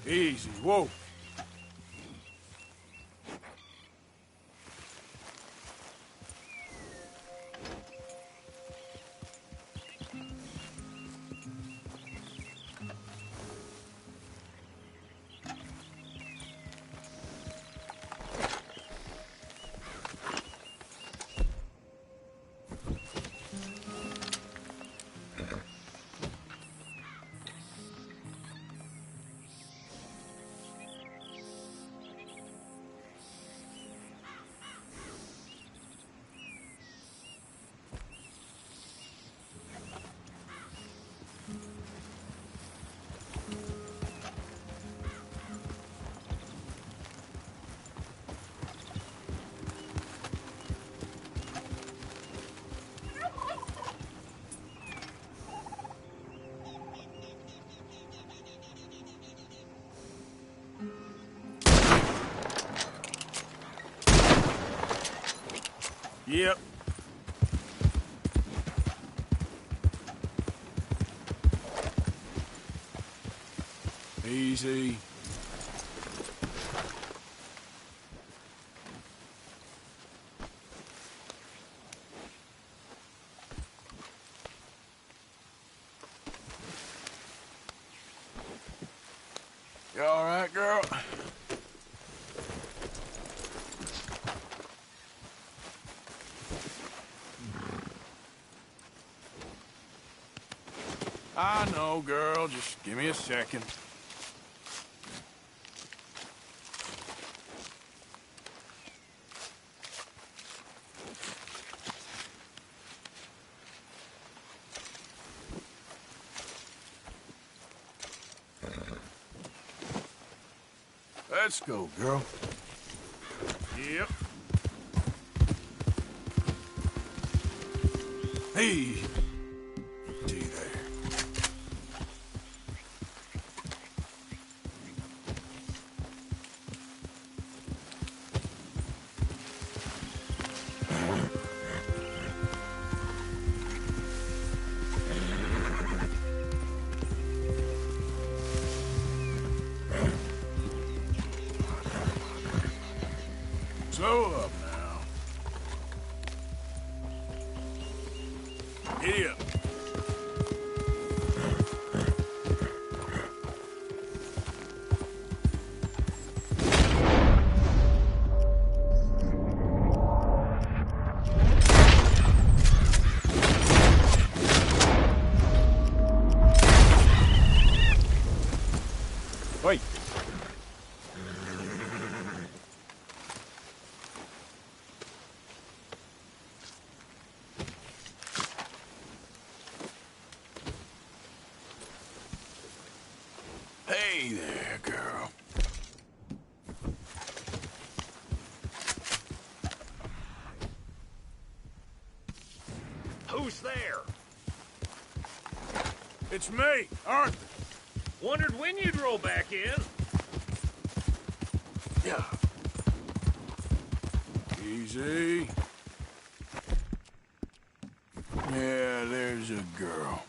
Easy, whoa. Yep. Easy. You all right, girl? I know, girl. Just give me a second. Let's go, girl. Yep. Hey. See there. Slow up now. Giddy up. Wait. Hey there, girl. Who's there? It's me, Arthur. Wondered when you'd roll back in. Yeah. Easy. Yeah, there's a girl.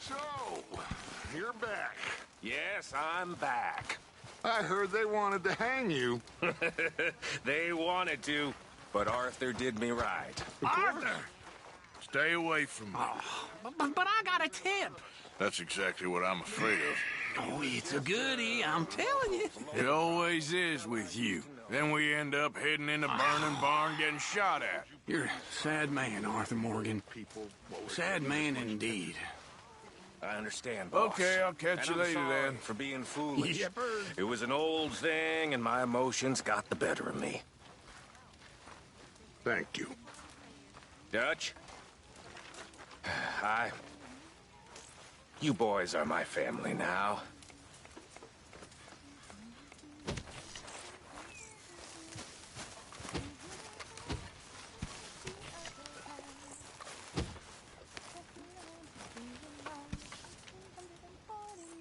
So, you're back. Yes, I'm back. I heard they wanted to hang you. They wanted to, but Arthur did me right. Arthur! Stay away from me. But I got a tip. That's exactly what I'm afraid of. Oh, it's a goodie, I'm telling you. It always is with you. Then we end up heading in a burning barn getting shot at. You're a sad man, Arthur Morgan. Sad man indeed. I understand, boss. Okay, I'll catch And you I'm later, sorry then. for being foolish. Yep. It was an old thing, and my emotions got the better of me. Thank you. Dutch? You boys are my family now.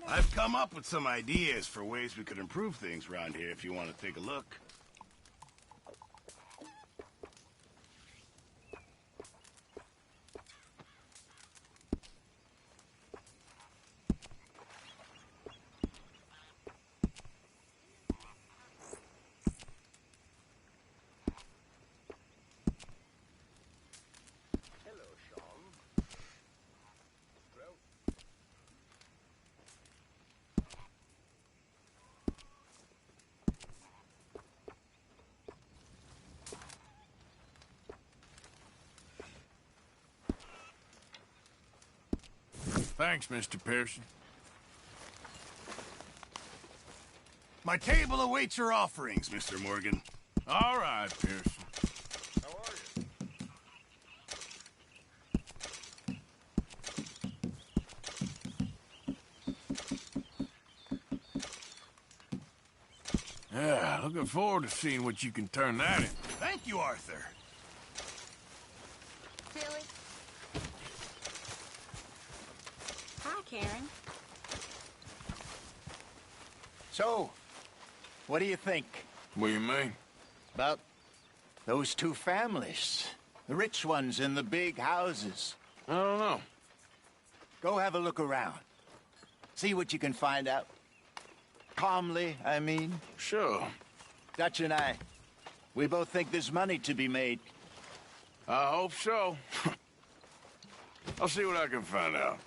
I've come up with some ideas for ways we could improve things around here if you want to take a look. Thanks, Mr. Pearson. My table awaits your offerings, Mr. Morgan. All right, Pearson. How are you? Yeah, looking forward to seeing what you can turn that in. Thank you, Arthur. Billy? Hi, Karen. So, what do you think? What do you mean? About those two families. The rich ones in the big houses. I don't know. Go have a look around. See what you can find out. Calmly, I mean. Sure. Dutch and I, we both think there's money to be made. I hope so. I'll see what I can find out.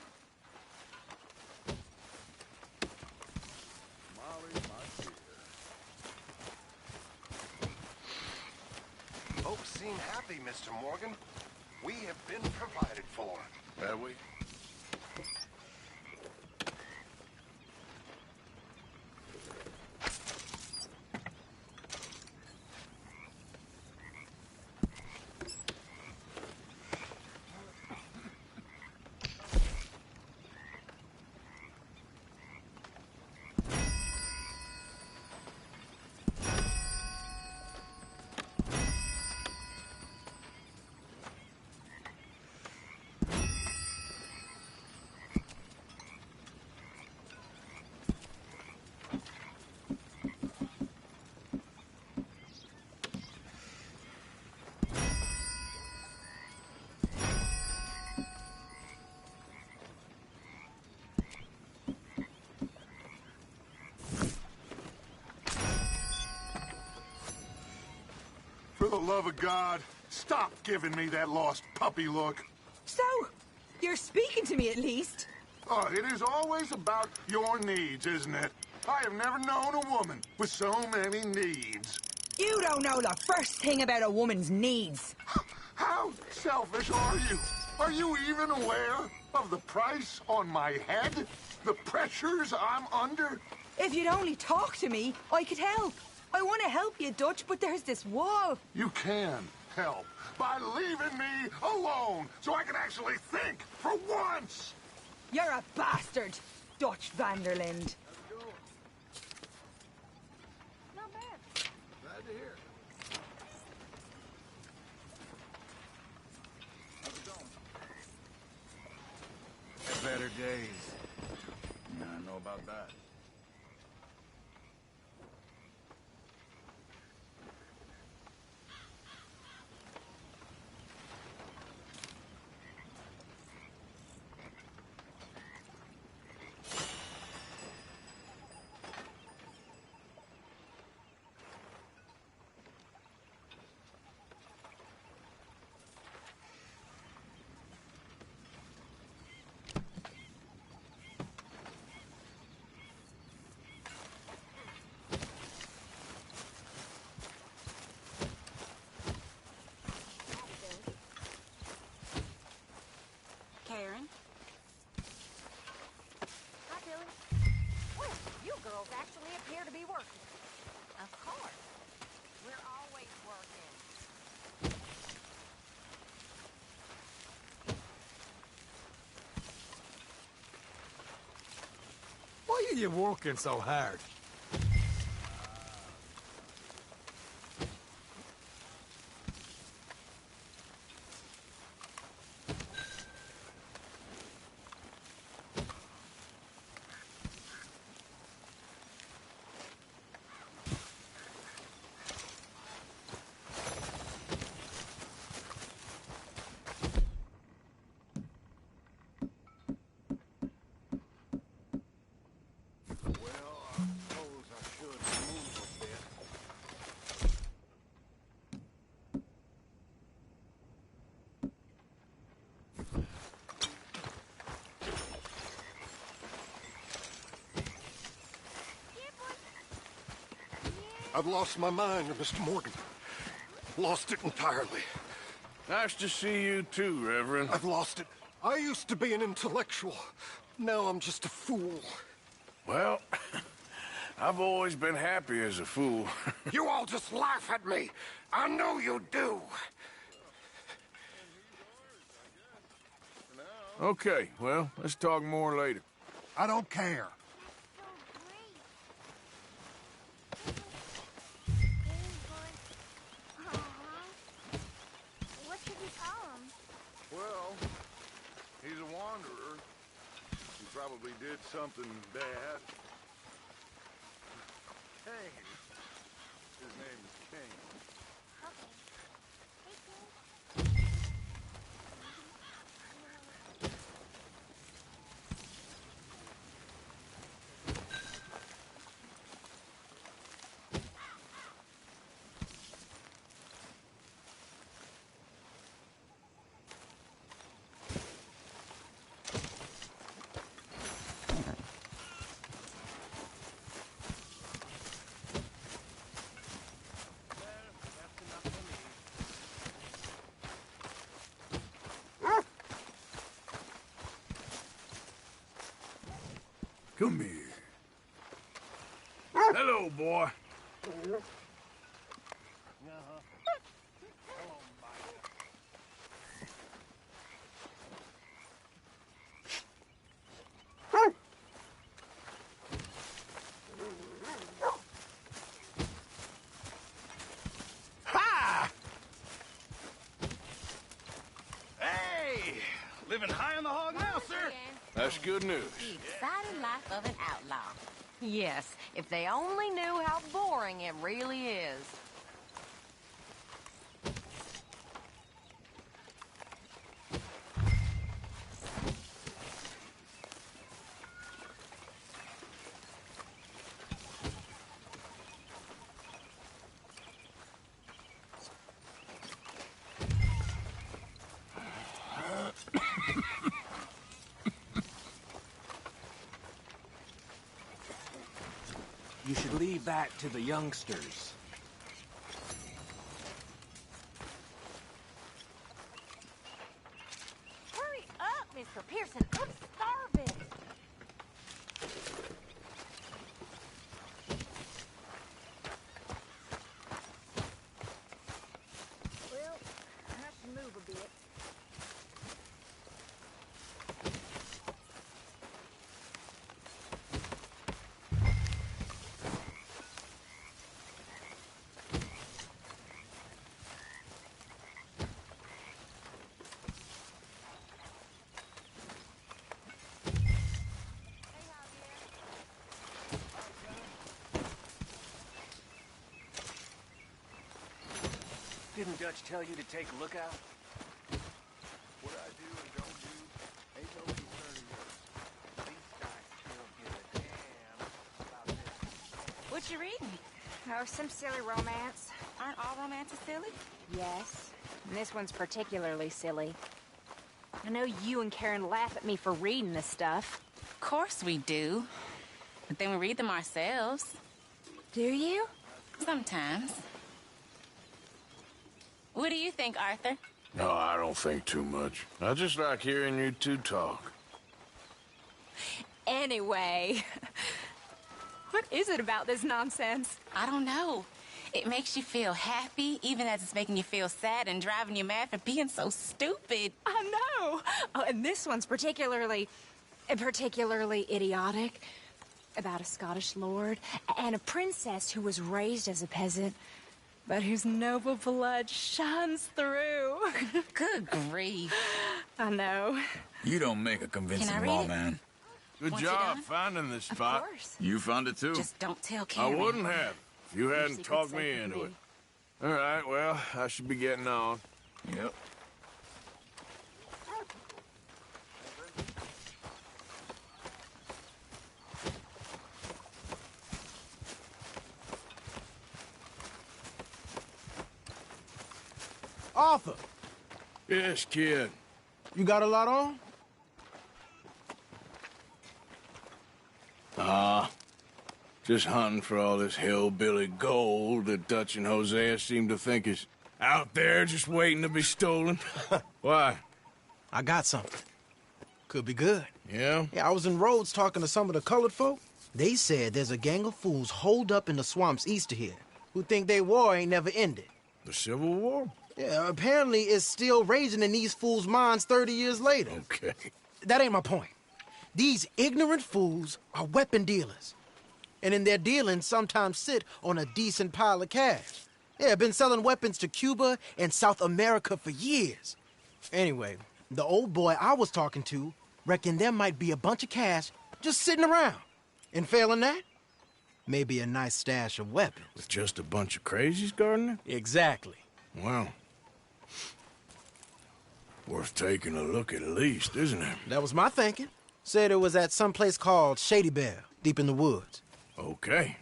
Folks seem happy, Mr. Morgan. We have been provided for. Have we? For the love of God, stop giving me that lost puppy look. So, you're speaking to me at least? Oh, it is always about your needs, isn't it? I have never known a woman with so many needs. You don't know the first thing about a woman's needs. How selfish are you? Are you even aware of the price on my head? The pressures I'm under? If you'd only talk to me, I could help. I want to help you, Dutch, but there's this wall. You can help by leaving me alone so I can actually think for once. You're a bastard, Dutch Vanderland. Not bad. Glad to hear. How's it going? Better days. I know about that. Karen? Hi, Billy. Well, you girls actually appear to be working. Of course. We're always working. Why are you working so hard? I've lost my mind, Mr. Morgan. Lost it entirely. Nice to see you too, Reverend. I've lost it. I used to be an intellectual. Now I'm just a fool. Well, I've always been happy as a fool. You all just laugh at me. I know you do. Okay, well, let's talk more later. I don't care. What should we call him? Well, he's a wanderer. He probably did something bad. Kane. His name is Kane. Come here. Hello, boy. Ha! Hey! Living high on the hog now, sir. That's good news. The exciting life of an outlaw. Yes, if they only knew how boring it really is. You should leave that to the youngsters. Hurry up, Mr. Pearson. I'm starving. Well, I should move a bit. Didn't Dutch tell you to take a look out? What I do and don't do ain't no concern of yours. These guys still give a damn about this. What you reading? Oh, some silly romance. Aren't all romances silly? Yes. And this one's particularly silly. I know you and Karen laugh at me for reading this stuff. Of course we do. But then we read them ourselves. Do you? Sometimes. What do you think, Arthur? No, I don't think too much. I just like hearing you two talk. Anyway, what is it about this nonsense? I don't know. It makes you feel happy, even as it's making you feel sad and driving you mad for being so stupid. I know. Oh, and this one's particularly idiotic. About a Scottish lord and a princess who was raised as a peasant, but whose noble blood shines through. Good grief. I know. You don't make a convincing lawman. Good Once job finding this spot. Of course. You found it too? Just don't tell I Karen. wouldn't have if you hadn't secret's talked safe me with into me. it. All right, well, I should be getting on. Yep. Arthur, Yes, kid. you got a lot on? Just hunting for all this hillbilly gold that Dutch and Hosea seem to think is out there just waiting to be stolen. Why? I got something. Could be good. Yeah? Yeah, I was in Rhodes talking to some of the colored folk. They said there's a gang of fools holed up in the swamps east of here who think their war ain't never ended. The Civil War? Yeah, apparently it's still raging in these fools' minds 30 years later. Okay. That ain't my point. These ignorant fools are weapon dealers. And in their dealing, sometimes sit on a decent pile of cash. Yeah, been selling weapons to Cuba and South America for years. Anyway, the old boy I was talking to reckoned there might be a bunch of cash just sitting around. And failing that, maybe a nice stash of weapons. With just a bunch of crazies guarding it? Exactly. Well, worth taking a look at least, isn't it? That was my thinking. Said it was at some place called Shady Belle, deep in the woods. Okay.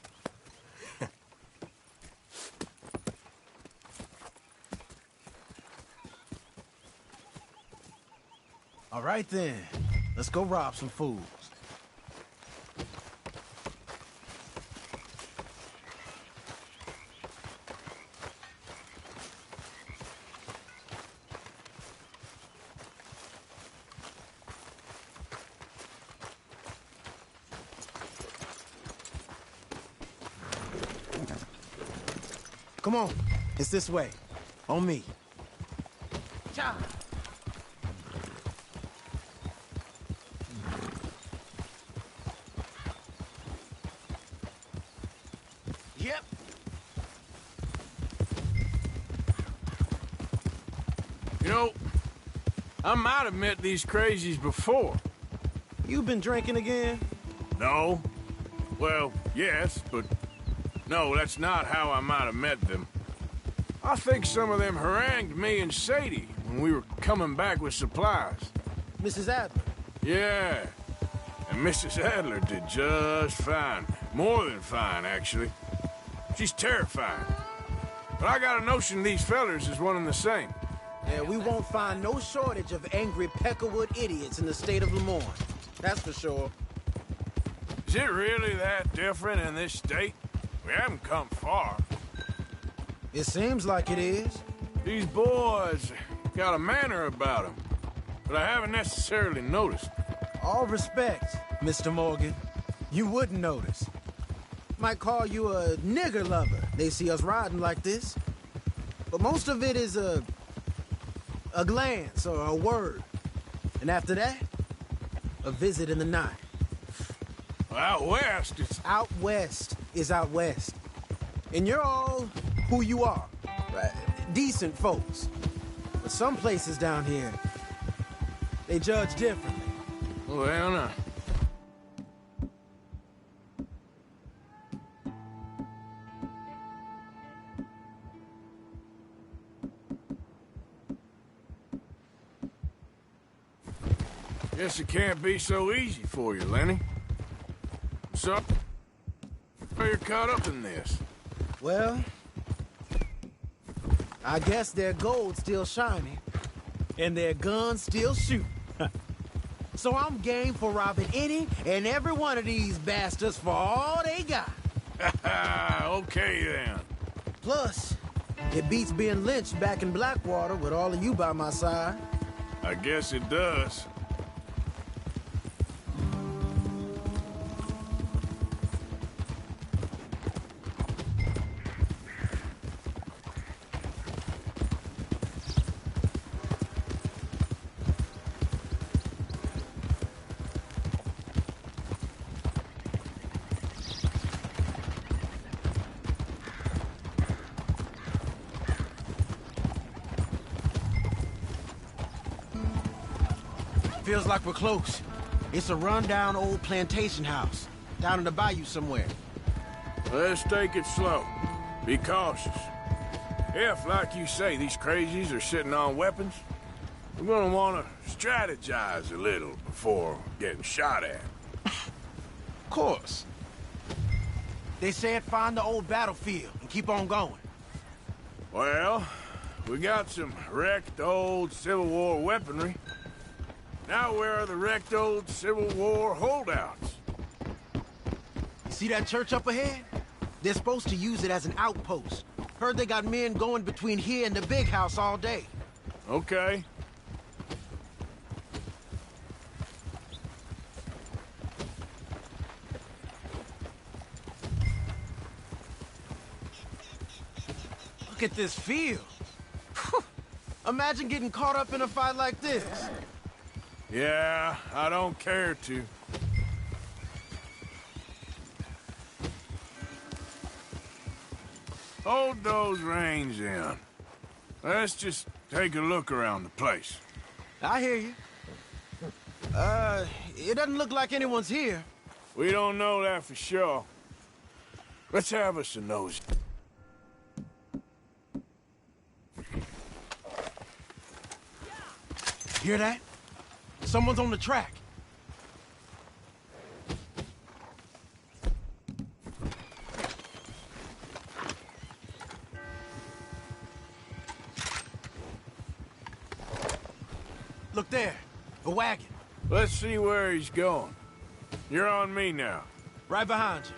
All right then, let's go rob some fools. Come on. It's this way. On me. Cha. Yep. You know, I might have met these crazies before. You been drinking again? No. Well, yes, but no, that's not how I might have met them. I think some of them harangued me and Sadie when we were coming back with supplies. Mrs. Adler? Yeah. And Mrs. Adler did just fine. More than fine, actually. She's terrifying. But I got a notion these fellers is one and the same. Yeah, we won't find no shortage of angry Peckerwood idiots in the state of Lemoyne. That's for sure. Is it really that different in this state? We haven't come far. It seems like it is. These boys got a manner about them, but I haven't necessarily noticed. All respect, Mr. Morgan. You wouldn't notice. Might call you a nigger lover. They see us riding like this. But most of it is a glance or a word. And after that, a visit in the night. Out west, it's... Out west is out west. And you're all who you are. Decent folks. But some places down here, they judge differently. Well, now. Guess it can't be so easy for you, Lenny. So, you're caught up in this. Well, I guess their gold's still shining, and their guns still shoot. So I'm game for robbing any and every one of these bastards for all they got. Okay, then. Plus, it beats being lynched back in Blackwater with all of you by my side. I guess it does. Feels like we're close. It's a rundown old plantation house, down in the bayou somewhere. Let's take it slow. Be cautious. If, like you say, these crazies are sitting on weapons, we're gonna want to strategize a little before getting shot at. Of course. They said find the old battlefield and keep on going. Well, we got some wrecked old Civil War weaponry. Now where are the wrecked old Civil War holdouts? You see that church up ahead? They're supposed to use it as an outpost. Heard they got men going between here and the big house all day. Okay. Look at this field. Imagine getting caught up in a fight like this. Yeah, I don't care to. Hold those reins in. Let's just take a look around the place. I hear you. It doesn't look like anyone's here. We don't know that for sure. Let's have us a nosy. Hear that? Someone's on the track. Look there, a wagon. Let's see where he's going. You're on me now. Right behind you.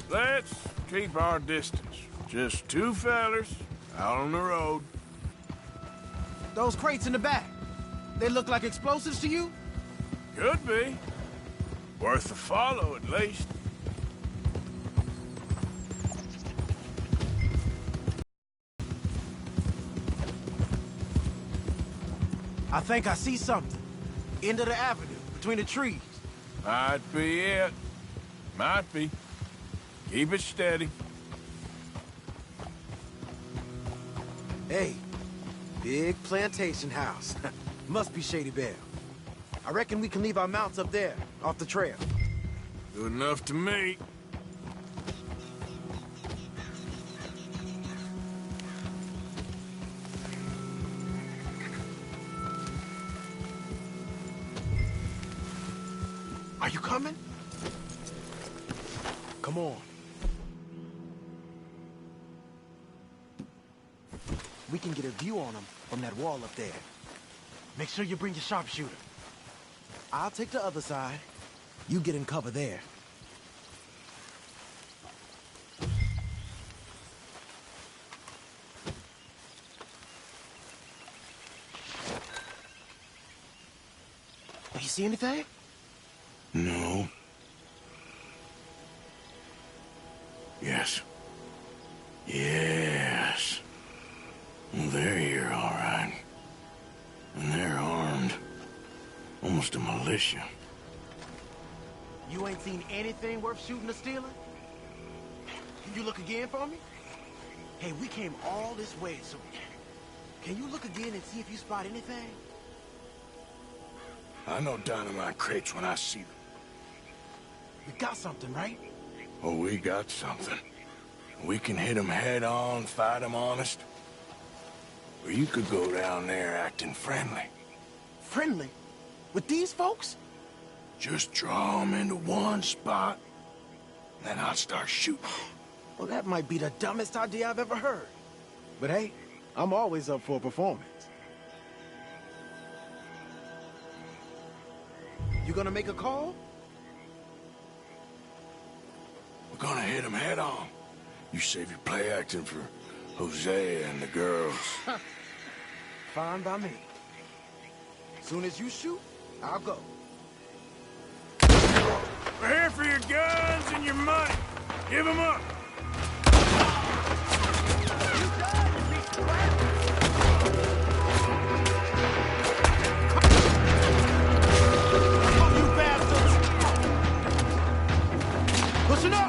Let's keep our distance. Just two fellers out on the road. Those crates in the back, they look like explosives to you? Could be. Worth a follow, at least. I think I see something. End of the avenue, between the trees. Might be it. Might be. Keep it steady. Hey, big plantation house. Must be Shady Belle. I reckon we can leave our mounts up there, off the trail. Good enough to me. Are you coming? Come on. We can get a view on them from that wall up there. Make sure you bring your sharpshooter. I'll take the other side. You get in cover there. You see anything? No. Yes. Yes. Well, they're here, all right. And they're armed. Almost a militia. You ain't seen anything worth shooting or stealing? Can you look again for me? Hey, we came all this way, so... Can you look again and see if you spot anything? I know dynamite crates when I see them. We got something, right? Oh, we got something. We can hit them head on, fight them honest. Or you could go down there acting friendly. Friendly? With these folks? Just draw them into one spot, then I'll start shooting. Well, that might be the dumbest idea I've ever heard. But hey, I'm always up for a performance. You gonna make a call? We're gonna hit them head on. You save your play acting for Hosea and the girls. Fine by me. Soon as you shoot, I'll go. We're here for your guns and your money. Give them up. You bastards! Listen up!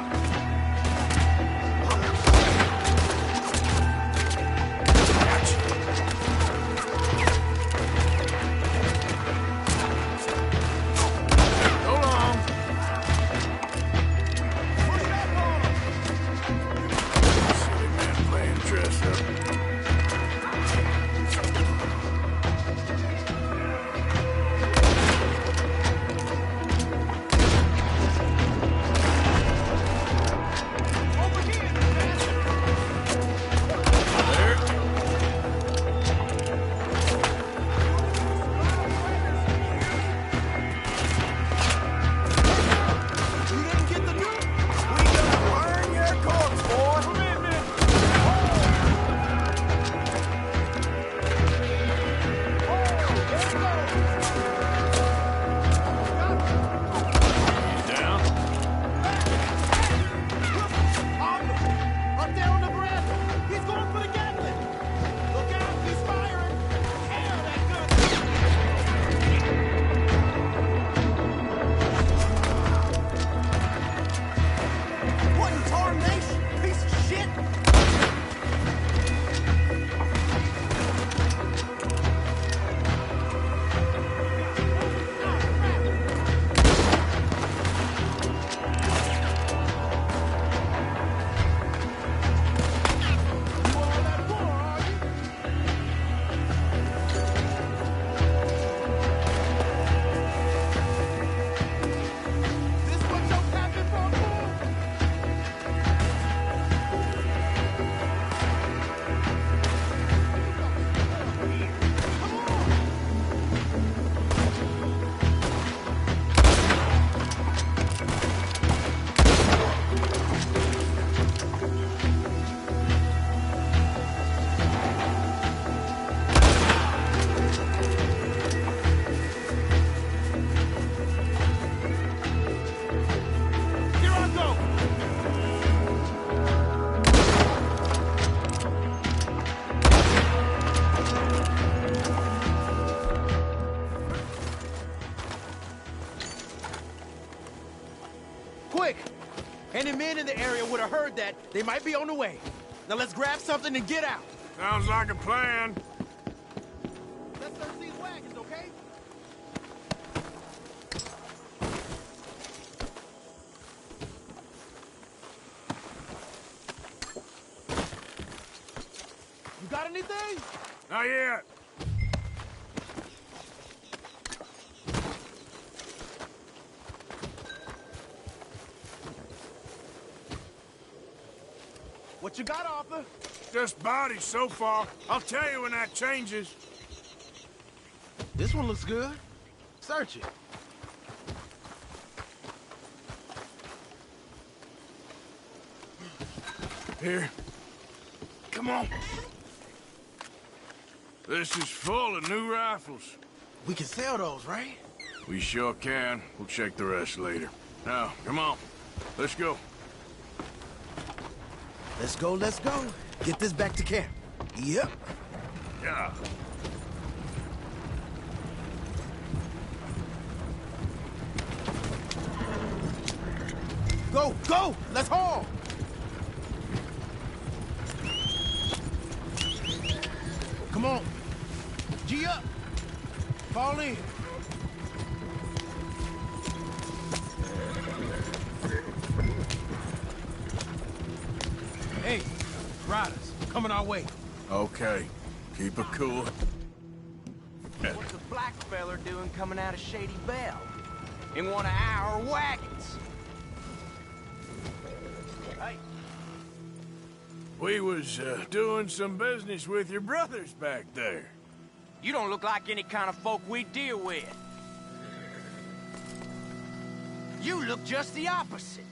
quick! Any men in the area would have heard that. They might be on the way. Now let's grab something and get out. Sounds like a plan. Let's search these wagons, okay? You got anything? Not yet. What you got, Arthur? Just bodies so far. I'll tell you when that changes. This one looks good. Search it. Here. Come on. This is full of new rifles. We can sell those, right? We sure can. We'll check the rest later. Now, come on. Let's go. Let's go, let's go. Get this back to camp. Yep. Yeah. Go, go! Let's haul! Come on. G up. Fall in. Hey, riders, coming our way. Okay. Keep it cool. What's a black feller doing coming out of Shady Belle? In one of our wagons? Hey. We was doing some business with your brothers back there. You don't look like any kind of folk we deal with. You look just the opposite.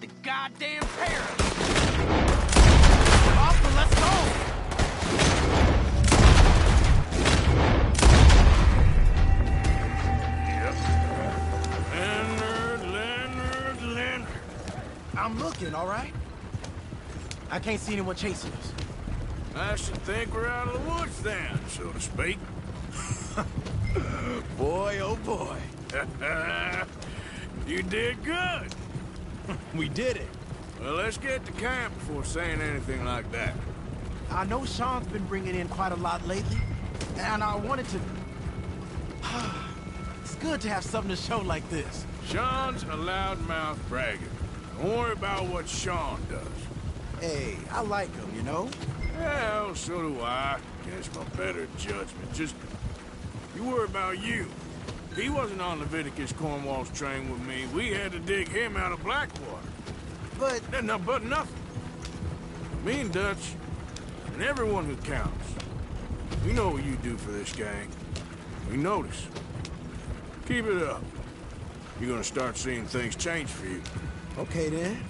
The goddamn pair of you. Arthur, let's go! Leonard. I'm looking, all right? I can't see anyone chasing us. I should think we're out of the woods then, so to speak. Boy, oh boy. You did good. We did it. Well, let's get to camp before saying anything like that. I know Sean's been bringing in quite a lot lately, and I wanted to... It's good to have something to show like this. Sean's a loudmouth bragger. Don't worry about what Sean does. Hey, I like him, you know? Well, so do I. Guess my better judgment. Just, you worry about you. He wasn't on Leviticus Cornwall's train with me. We had to dig him out of Blackwater. But... No, but nothing. Me and Dutch, and everyone who counts. We know what you do for this gang. We notice. Keep it up. You're gonna start seeing things change for you. Okay, then.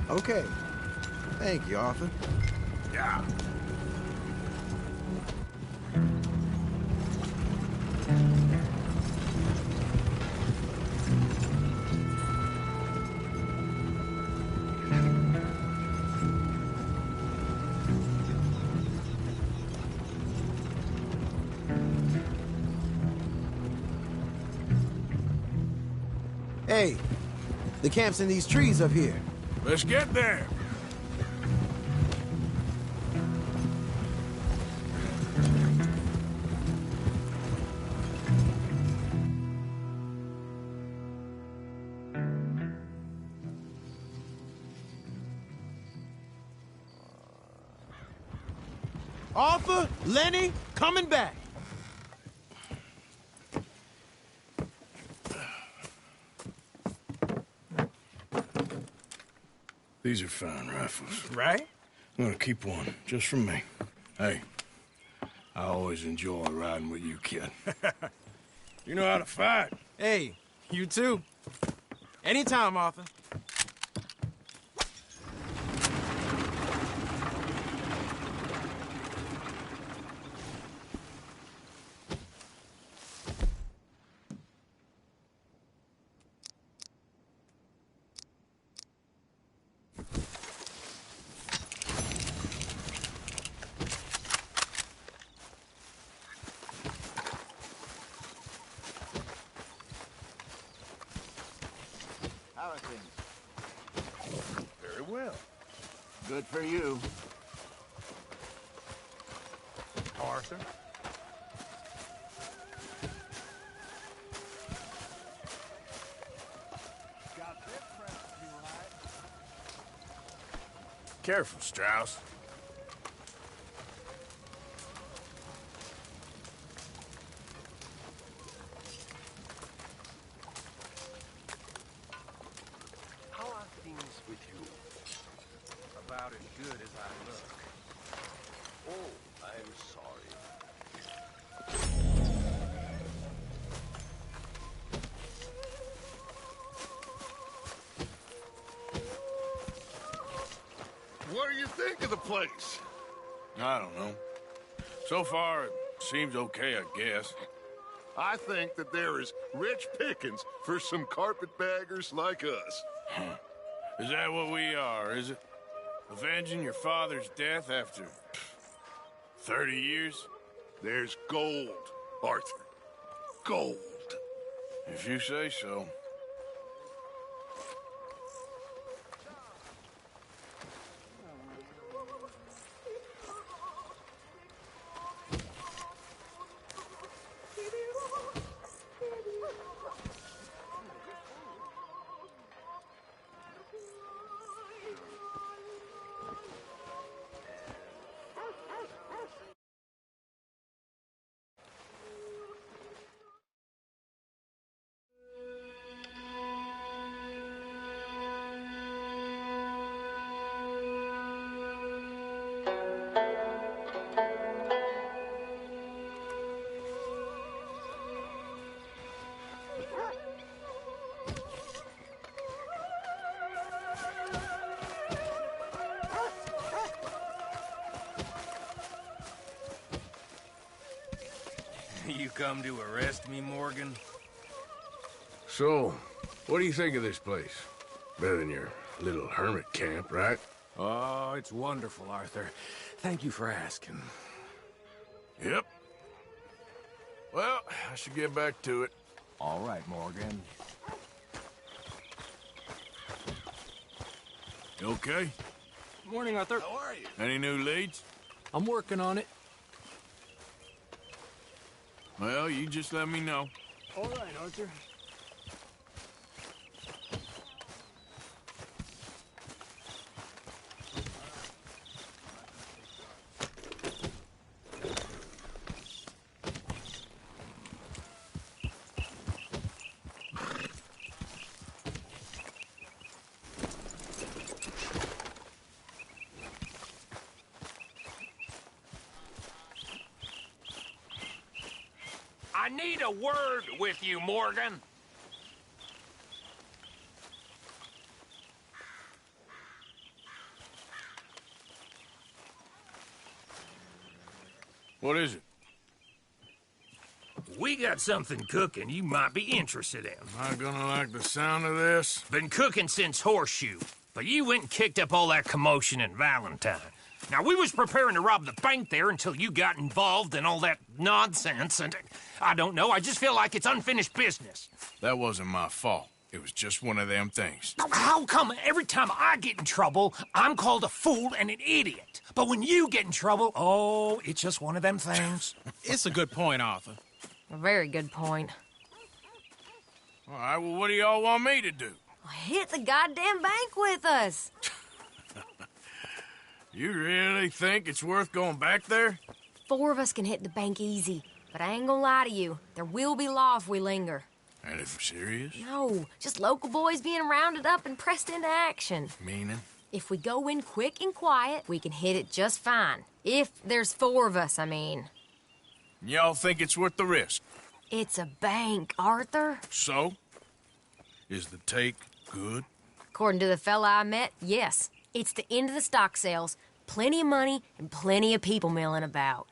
Okay. Thank you, Arthur. Yeah. Hey, the camp's in these trees up here. Let's get there. Arthur, Lenny, coming back. These are fine rifles. Right? I'm gonna keep one, just for me. Hey, I always enjoy riding with you, kid. You know how to fight. Hey, you too. Anytime, Arthur. How are things? Well, Good for you. Arthur. Got this recipe right. Careful, Strauss. How are things with you? About as good as I look. Oh, I'm sorry. What do you think of the place? I don't know. So far, it seems okay, I guess. I think that there is rich pickings for some carpetbaggers like us. Is that what we are, is it? Avenging your father's death after 30 years? There's gold, Arthur. Gold. If you say so. You come to arrest me, Morgan? So, what do you think of this place? Better than your little hermit camp, right? Oh, it's wonderful, Arthur. Thank you for asking. Yep. Well, I should get back to it. All right, Morgan. You okay? Morning, Arthur. How are you? Any new leads? I'm working on it. Well, you just let me know. All right, Arthur. I need a word with you, Morgan. What is it? We got something cooking you might be interested in. Am I gonna like the sound of this? Been cooking since Horseshoe, but you went and kicked up all that commotion in Valentine. Now, we was preparing to rob the bank there until you got involved in all that nonsense, and I don't know, I just feel like it's unfinished business. That wasn't my fault. It was just one of them things. How come every time I get in trouble, I'm called a fool and an idiot? But when you get in trouble, oh, it's just one of them things. It's a good point, Arthur. A very good point. All right, well, what do y'all want me to do? Hit the goddamn bank with us. You really think it's worth going back there? 4 of us can hit the bank easy, but I ain't gonna lie to you. There will be law if we linger. And if we're serious? No, just local boys being rounded up and pressed into action. Meaning? If we go in quick and quiet, we can hit it just fine. If there's 4 of us, I mean. Y'all think it's worth the risk? It's a bank, Arthur. So? Is the take good? According to the fella I met, yes. It's the end of the stock sales. Plenty of money and plenty of people milling about.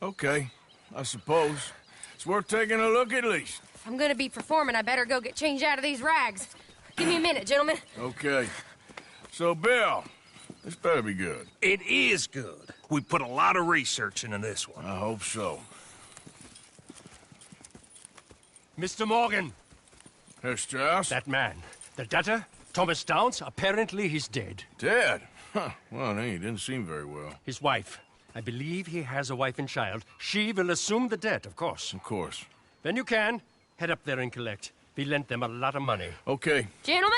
Okay, I suppose. It's worth taking a look at least. If I'm gonna be performing, I better go get changed out of these rags. Give me a minute, gentlemen. Okay. So, Bill, this better be good. It is good. We put a lot of research into this one. I hope so. Mr. Morgan. Herr Strauss? That man. The debtor, Thomas Downs, apparently he's dead. Dead? Huh. Well, he didn't seem very well. His wife. I believe he has a wife and child. She will assume the debt, of course. Of course. When you can, head up there and collect. We lent them a lot of money. Okay. Gentlemen,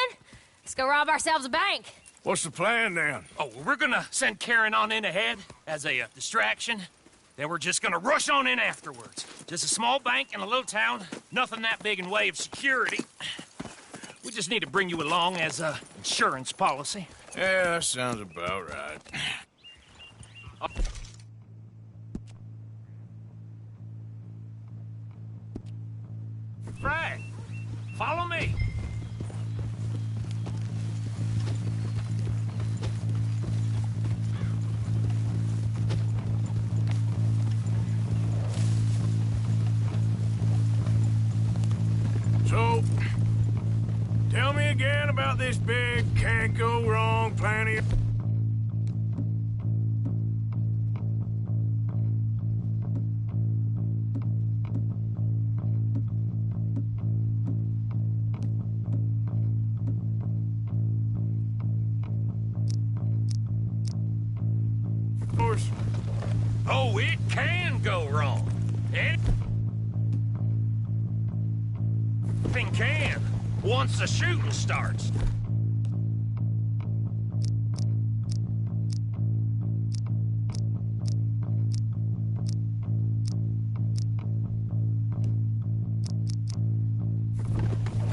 let's go rob ourselves a bank. What's the plan, then? Oh, we're gonna send Karen on in ahead as a distraction. Then we're just gonna rush on in afterwards. Just a small bank in a little town. Nothing that big in way of security. We just need to bring you along as a insurance policy. Yeah, that sounds about right. Fred, follow me. So, tell me again about this big can't go wrong plan of... Oh, it can go wrong. Anything can, once the shooting starts.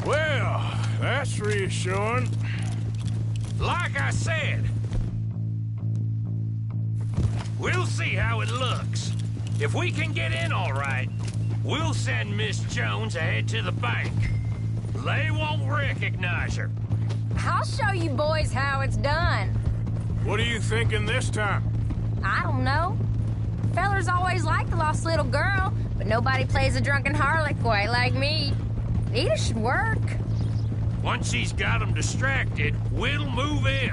Well, that's reassuring. Like I said, we'll see how it looks. If we can get in all right, we'll send Miss Jones ahead to the bank. They won't recognize her. I'll show you boys how it's done. What are you thinking this time? I don't know. Fellers always like the lost little girl, but nobody plays a drunken harlot quite like me. Either should work. Once she's got them distracted, we'll move in.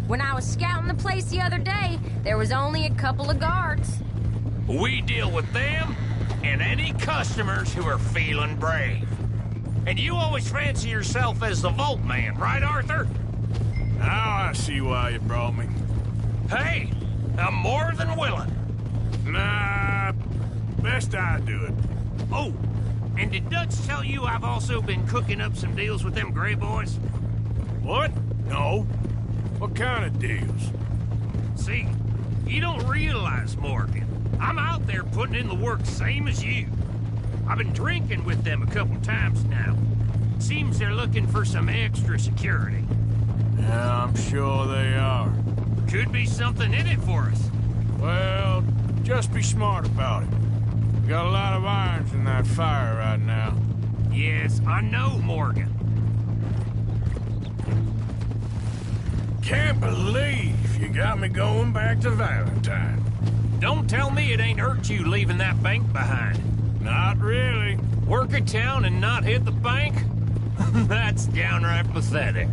When I was scouting the place the other day, there was only a couple of guards. We deal with them and any customers who are feeling brave. And you always fancy yourself as the Vault Man, right, Arthur? Now I see why you brought me. Hey, I'm more than willing. Nah, best I do it. Oh, and did Dutch tell you I've also been cooking up some deals with them Gray Boys? What? No. What kind of deals? See, you don't realize, Morgan. I'm out there putting in the work same as you. I've been drinking with them a couple times now. Seems they're looking for some extra security. Yeah, I'm sure they are. Could be something in it for us. Well, just be smart about it. We got a lot of irons in that fire right now. Yes, I know, Morgan. Can't believe you got me going back to Valentine. Don't tell me it ain't hurt you leaving that bank behind. Not really. Work a town and not hit the bank? That's downright pathetic.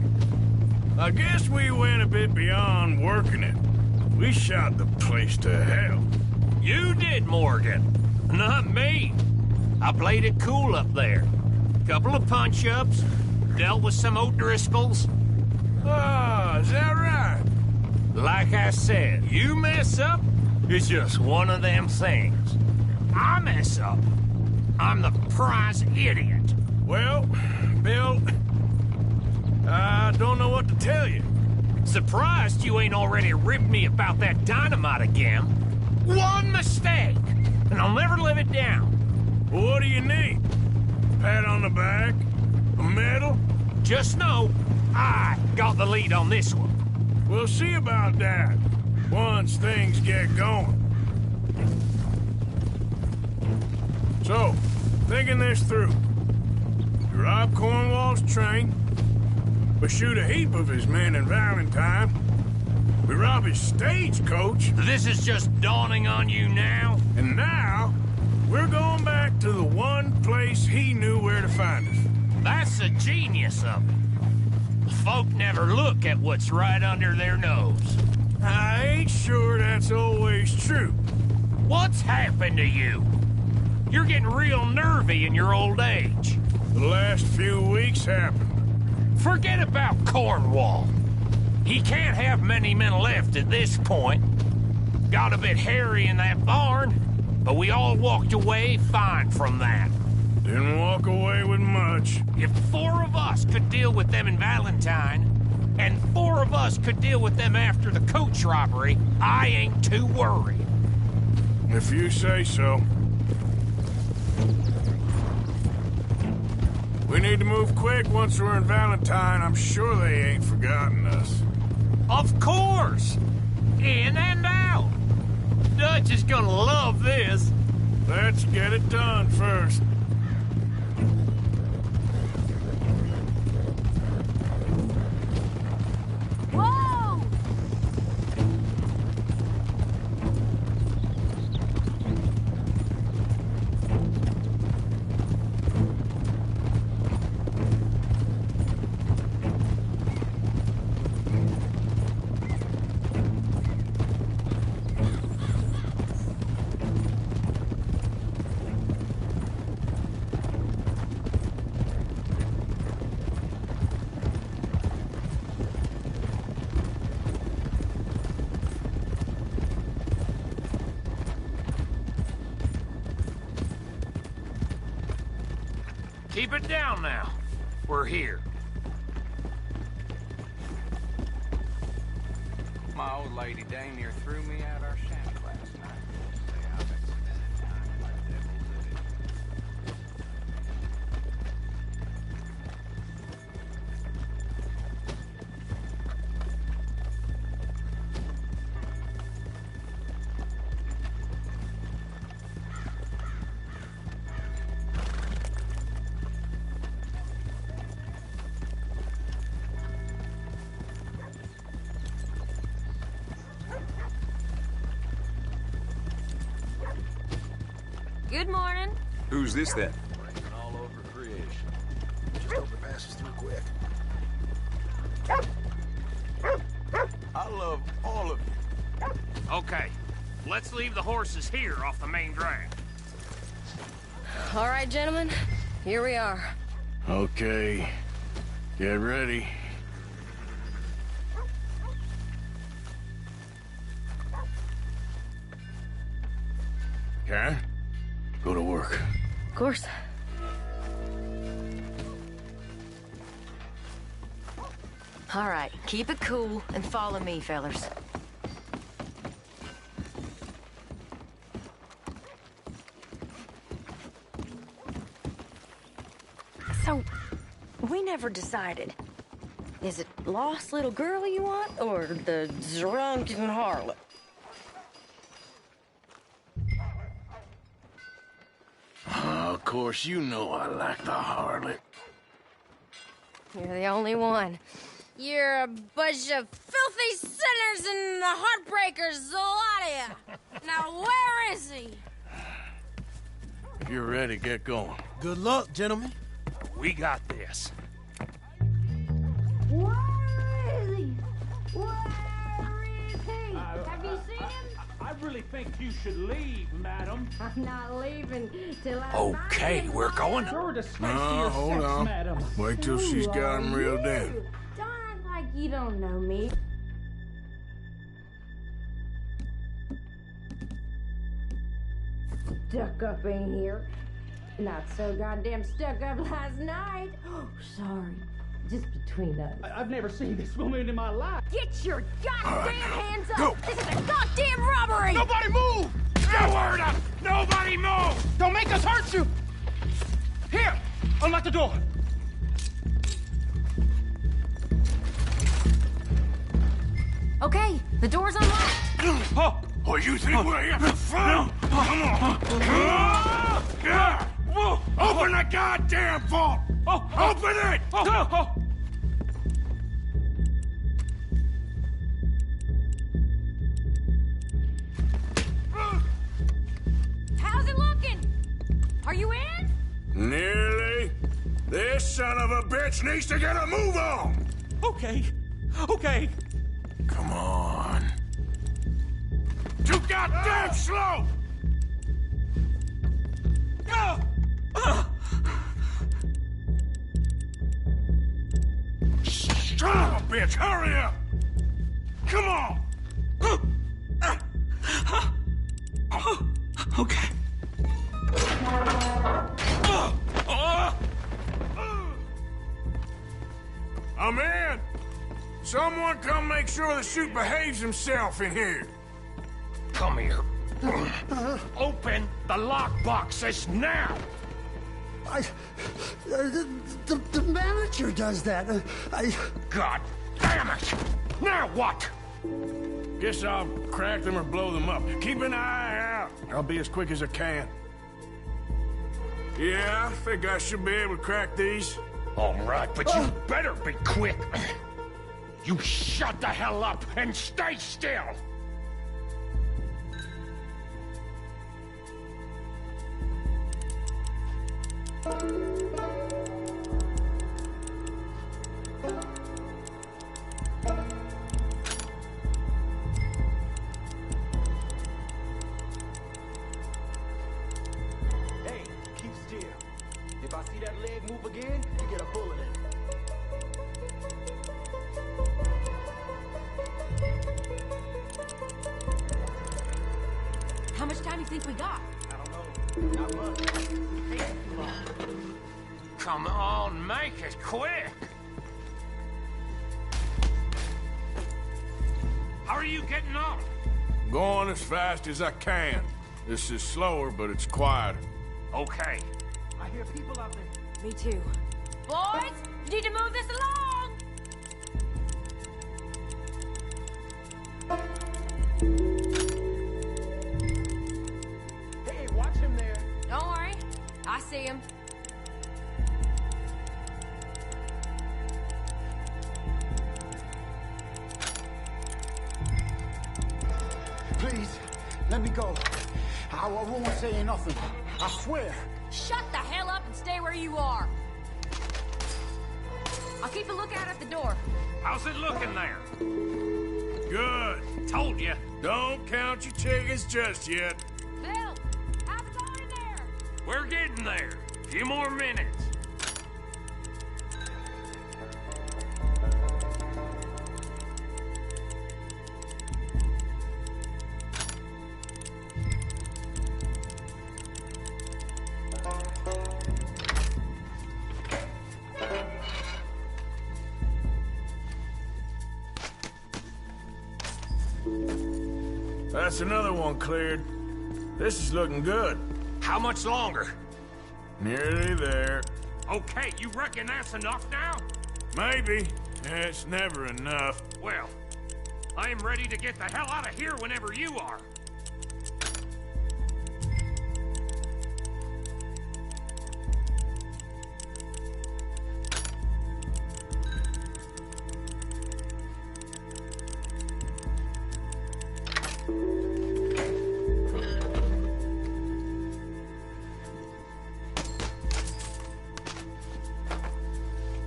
I guess we went a bit beyond working it. We shot the place to hell. You did, Morgan. Not me. I played it cool up there. Couple of punch-ups, dealt with some O'Driscolls. Ah, is that right? Like I said, you mess up, it's just one of them things. I mess up, I'm the prize idiot. Well, Bill, I don't know what to tell you. Surprised you ain't already ripped me about that dynamite again. One mistake, and I'll never live it down. Well, what do you need? Pat on the back? A medal? Just know, I got the lead on this one. We'll see about that once things get going. So, thinking this through. We rob Cornwall's train. We shoot a heap of his men in Valentine. We rob his stagecoach. This is just dawning on you now? And now, we're going back to the one place he knew where to find us. That's the genius of it. Folk never look at what's right under their nose. I ain't sure that's always true. What's happened to you? You're getting real nervy in your old age. The last few weeks happened. Forget about Cornwall. He can't have many men left at this point. Got a bit hairy in that barn, but we all walked away fine from that. Didn't walk away with much. If 4 of us could deal with them in Valentine, and 4 of us could deal with them after the coach robbery, I ain't too worried. If you say so. We need to move quick once we're in Valentine. I'm sure they ain't forgotten us. Of course! In and out! Dutch is gonna love this. Let's get it done first. Whoa! Keep it down now. We're here. My old lady dang near threw me out our shanty last night. Say, I've been spending time with devils in it. Good morning. Who's this then? Raining all over creation. Just hope it passes through quick. I love all of you. Okay, let's leave the horses here off the main drag. All right, gentlemen. Here we are. Okay. Get ready. Karen? Go to work. Of course. All right, keep it cool and follow me, fellers. So, we never decided. Is it lost little girl you want, or the drunken harlot? Of course, you know I like the harlot. You're the only one. You're a bunch of filthy sinners and the heartbreakers, a lot of you. Now, where is he? If you're ready, get going. Good luck, gentlemen. We got this. Where is he? Where is he? Have you seen him? I really think you should leave, madam. I'm not leaving till I Okay, we're going. You're a disgrace to No, your hold sex, on. madam. Wait till she's got him reeled in. Don't act like you don't know me. Stuck up in here. Not so goddamn stuck up last night. Oh, sorry. Just between us. I've never seen this woman in my life. Get your goddamn hands up! Go. This is a goddamn robbery! Nobody move! Get word up! Nobody move! Don't make us hurt you! Here! Unlock the door! Okay, the door's unlocked. Oh, you think we're here for fun? Come on. Open the goddamn vault! Open it! How's it looking? Are you in? Nearly. This son of a bitch needs to get a move on! Okay. Come on. Too goddamn slow! Son of a bitch, hurry up! Come on! Okay. I'm in! Someone come make sure the chute behaves himself in here. Come here. Open the lock boxes now! The manager does that. God damn it! Now what? Guess I'll crack them or blow them up. Keep an eye out. I'll be as quick as I can. Yeah, I think I should be able to crack these. All right, but you better be quick. You shut the hell up and stay still! Hey, keep still. If I see that leg move again, you get a bullet in it. How much time do you think we got? I don't know. Not much. Come on, make it quick! How are you getting on? Going as fast as I can. This is slower, but it's quieter. Okay. I hear people out there. Me too. Boys, you need to move this along! Hey, watch him there. Don't worry. I see him. Please, let me go. I won't say nothing. I swear. Shut the hell up and stay where you are. I'll keep a lookout at the door. How's it looking there? Good. Told you. Don't count your chickens just yet. Bill, how's it going in there? We're getting there. A few more minutes. That's another one cleared. This is looking good. How much longer? Nearly there. Okay, you reckon that's enough now? Maybe. It's never enough. Well, I'm ready to get the hell out of here whenever you are.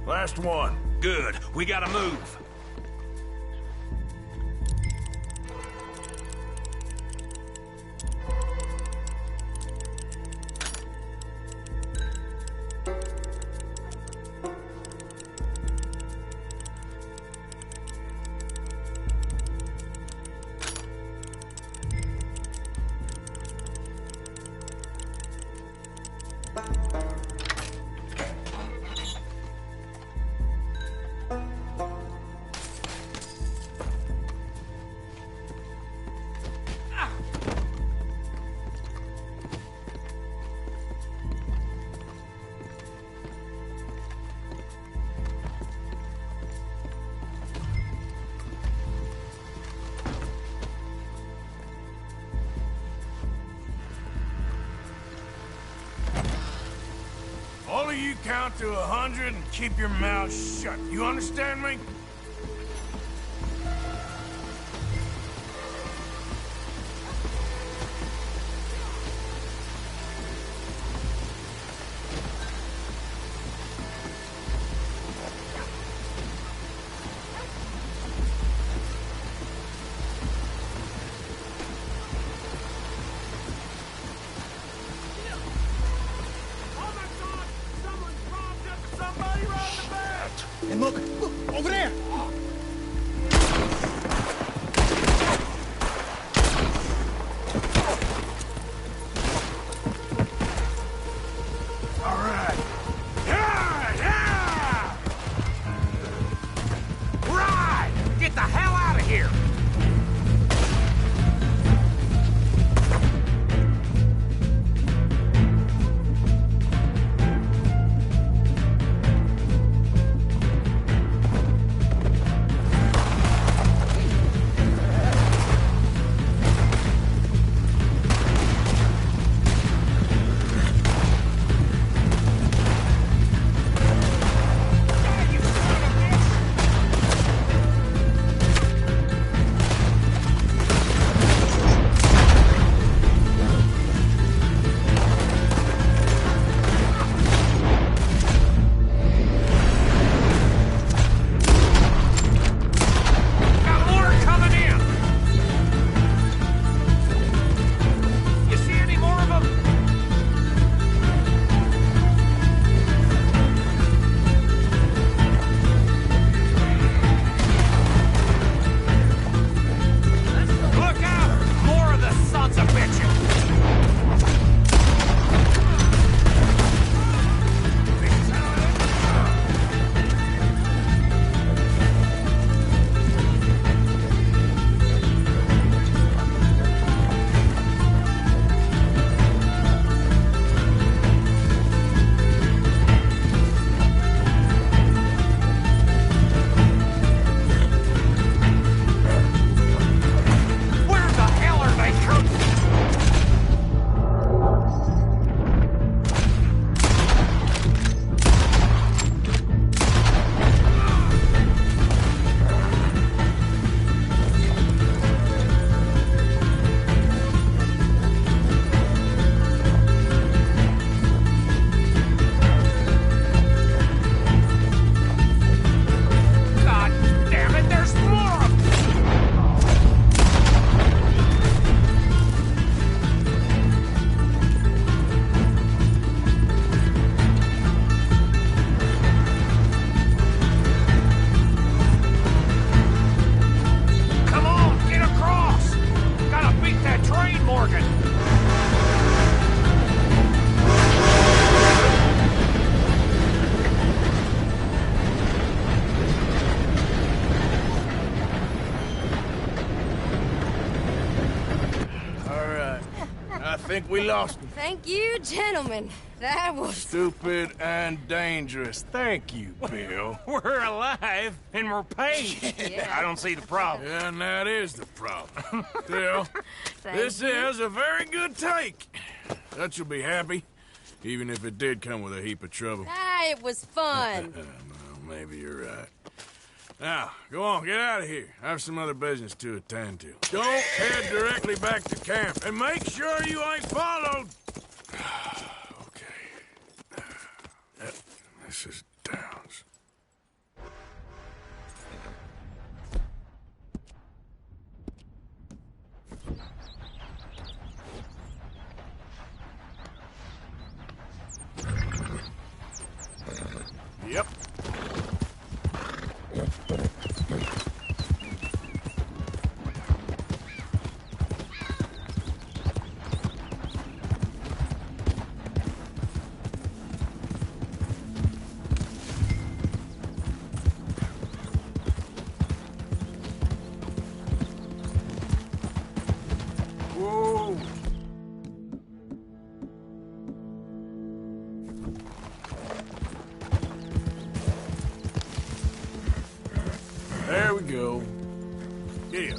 Last one. Good. We gotta move. All of you count to 100 and keep your mouth shut. You understand me? And look, over there! All right. Yeah, yeah! Right! Get the hell out of here! think we lost him. Thank you, gentlemen. That was... Stupid and dangerous. Thank you, Bill. We're alive, and we're paid. Yeah. I don't see the problem. Yeah, and that is the problem. Bill, this you. is a very good take. That you'll be happy, even if it did come with a heap of trouble. Ah, it was fun. Well, maybe you're right. Now, go on, get out of here. I have some other business to attend to. Don't head directly back to camp, and make sure you ain't followed. Okay. This is Downs. Yep. Whoa. There we go. Giddy up.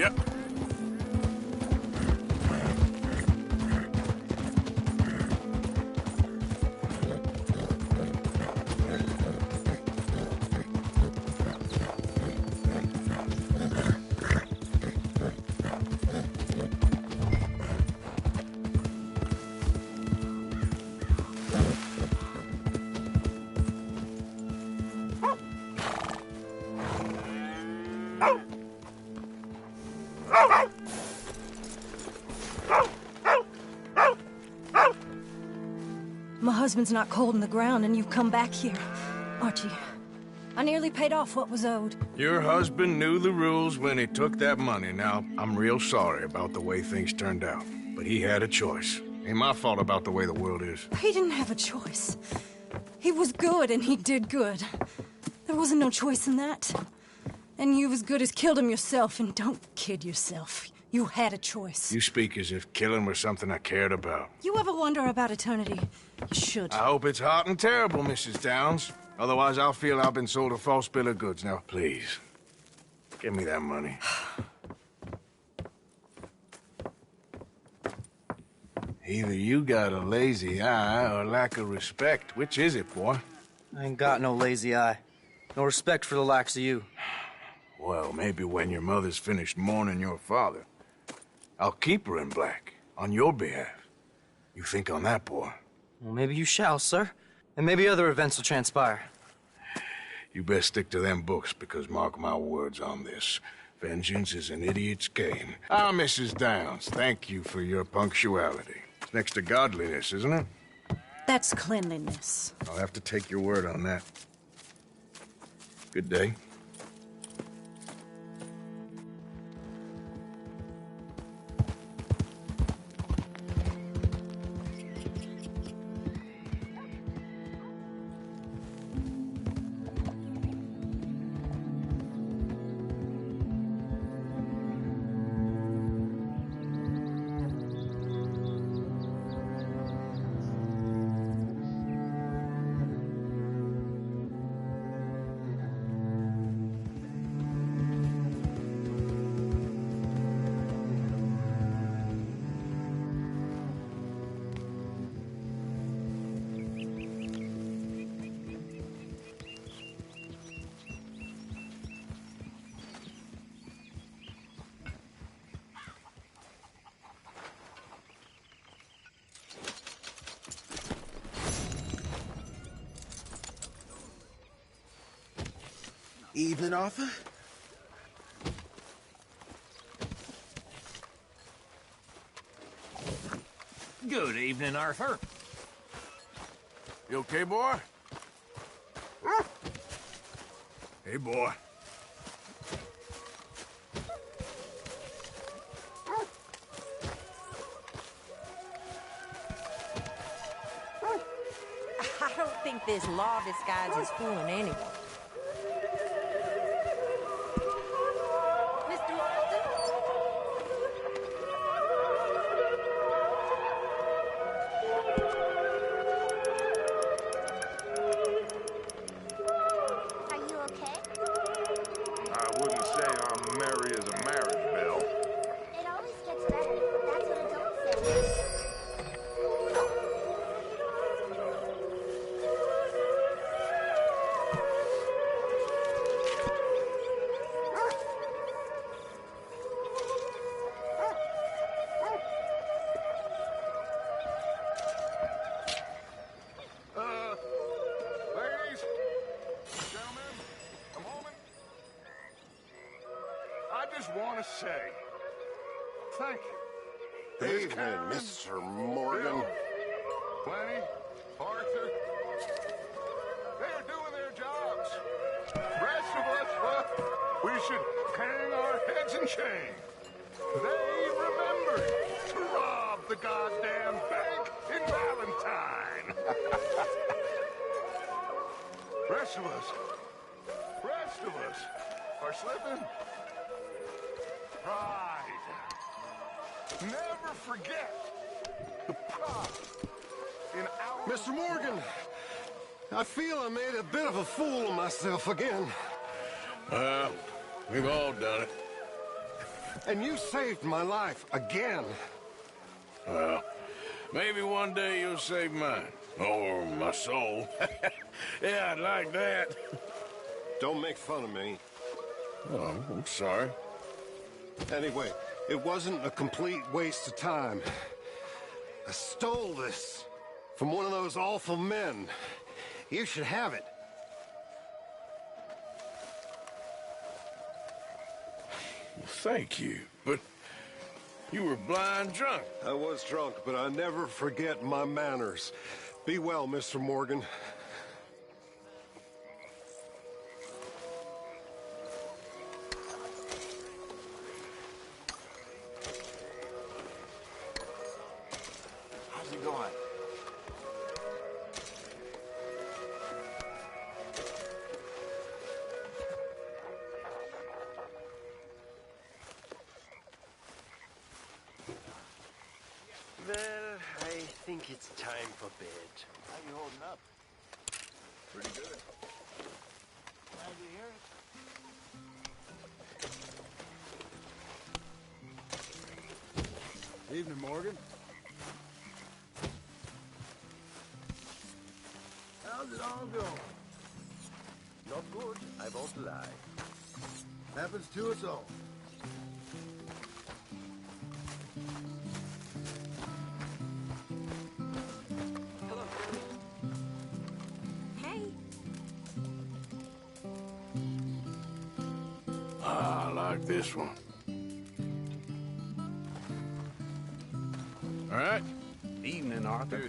Yep. My husband's not cold in the ground, and you've come back here. Archie, I nearly paid off what was owed. Your husband knew the rules when he took that money. Now, I'm real sorry about the way things turned out. But he had a choice. Ain't my fault about the way the world is. He didn't have a choice. He was good, and he did good. There wasn't no choice in that. And you've as good as killed him yourself, and don't kid yourself. You had a choice. You speak as if killing was something I cared about. You ever wonder about eternity? You should. I hope it's hot and terrible, Mrs. Downs. Otherwise, I'll feel I've been sold a false bill of goods. Now, please, give me that money. Either you got a lazy eye or lack of respect. Which is it, boy? I ain't got no lazy eye. No respect for the likes of you. Well, maybe when your mother's finished mourning your father, I'll keep her in black, on your behalf. You think on that, boy? Well, maybe you shall, sir. And maybe other events will transpire. You best stick to them books, because mark my words on this. Vengeance is an idiot's game. Ah, Mrs. Downs, thank you for your punctuality. It's next to godliness, isn't it? That's cleanliness. I'll have to take your word on that. Good day. Evening, Arthur. Good evening, Arthur. You okay, boy? Hey, boy. I don't think this law disguise is fooling anyone. Mr. Marston? Are you okay? I wouldn't say I'm merry as a marriage bell. It always gets better. That's what adults say. Ladies, gentlemen, a moment. I just want to say thank you. Miss Evening, Karen, Mr. Morgan. Bill, Plenty, Arthur. They are doing their jobs. Rest of us, we should hang our heads in shame. They remembered to rob the goddamn bank in Valentine. Rest of us are slipping. Pride. Never forget the pride in our... Mr. Morgan, I feel I made a bit of a fool of myself again. We've all done it. And you saved my life again. Well, maybe one day you'll save mine. Or my soul. Yeah, I'd like that. Don't make fun of me. Oh, I'm sorry. Anyway, it wasn't a complete waste of time. I stole this from one of those awful men. You should have it. Thank you, but you were blind drunk. I was drunk, but I never forget my manners. Be well, Mr. Morgan. How's it going? Well, I think it's time for bed. How you holding up? Pretty good. Glad to hear it. Evening, Morgan. How's it all going? Not good, I won't lie. Happens to us all. Hello. Hey. I like this one. All right. Evening, Arthur.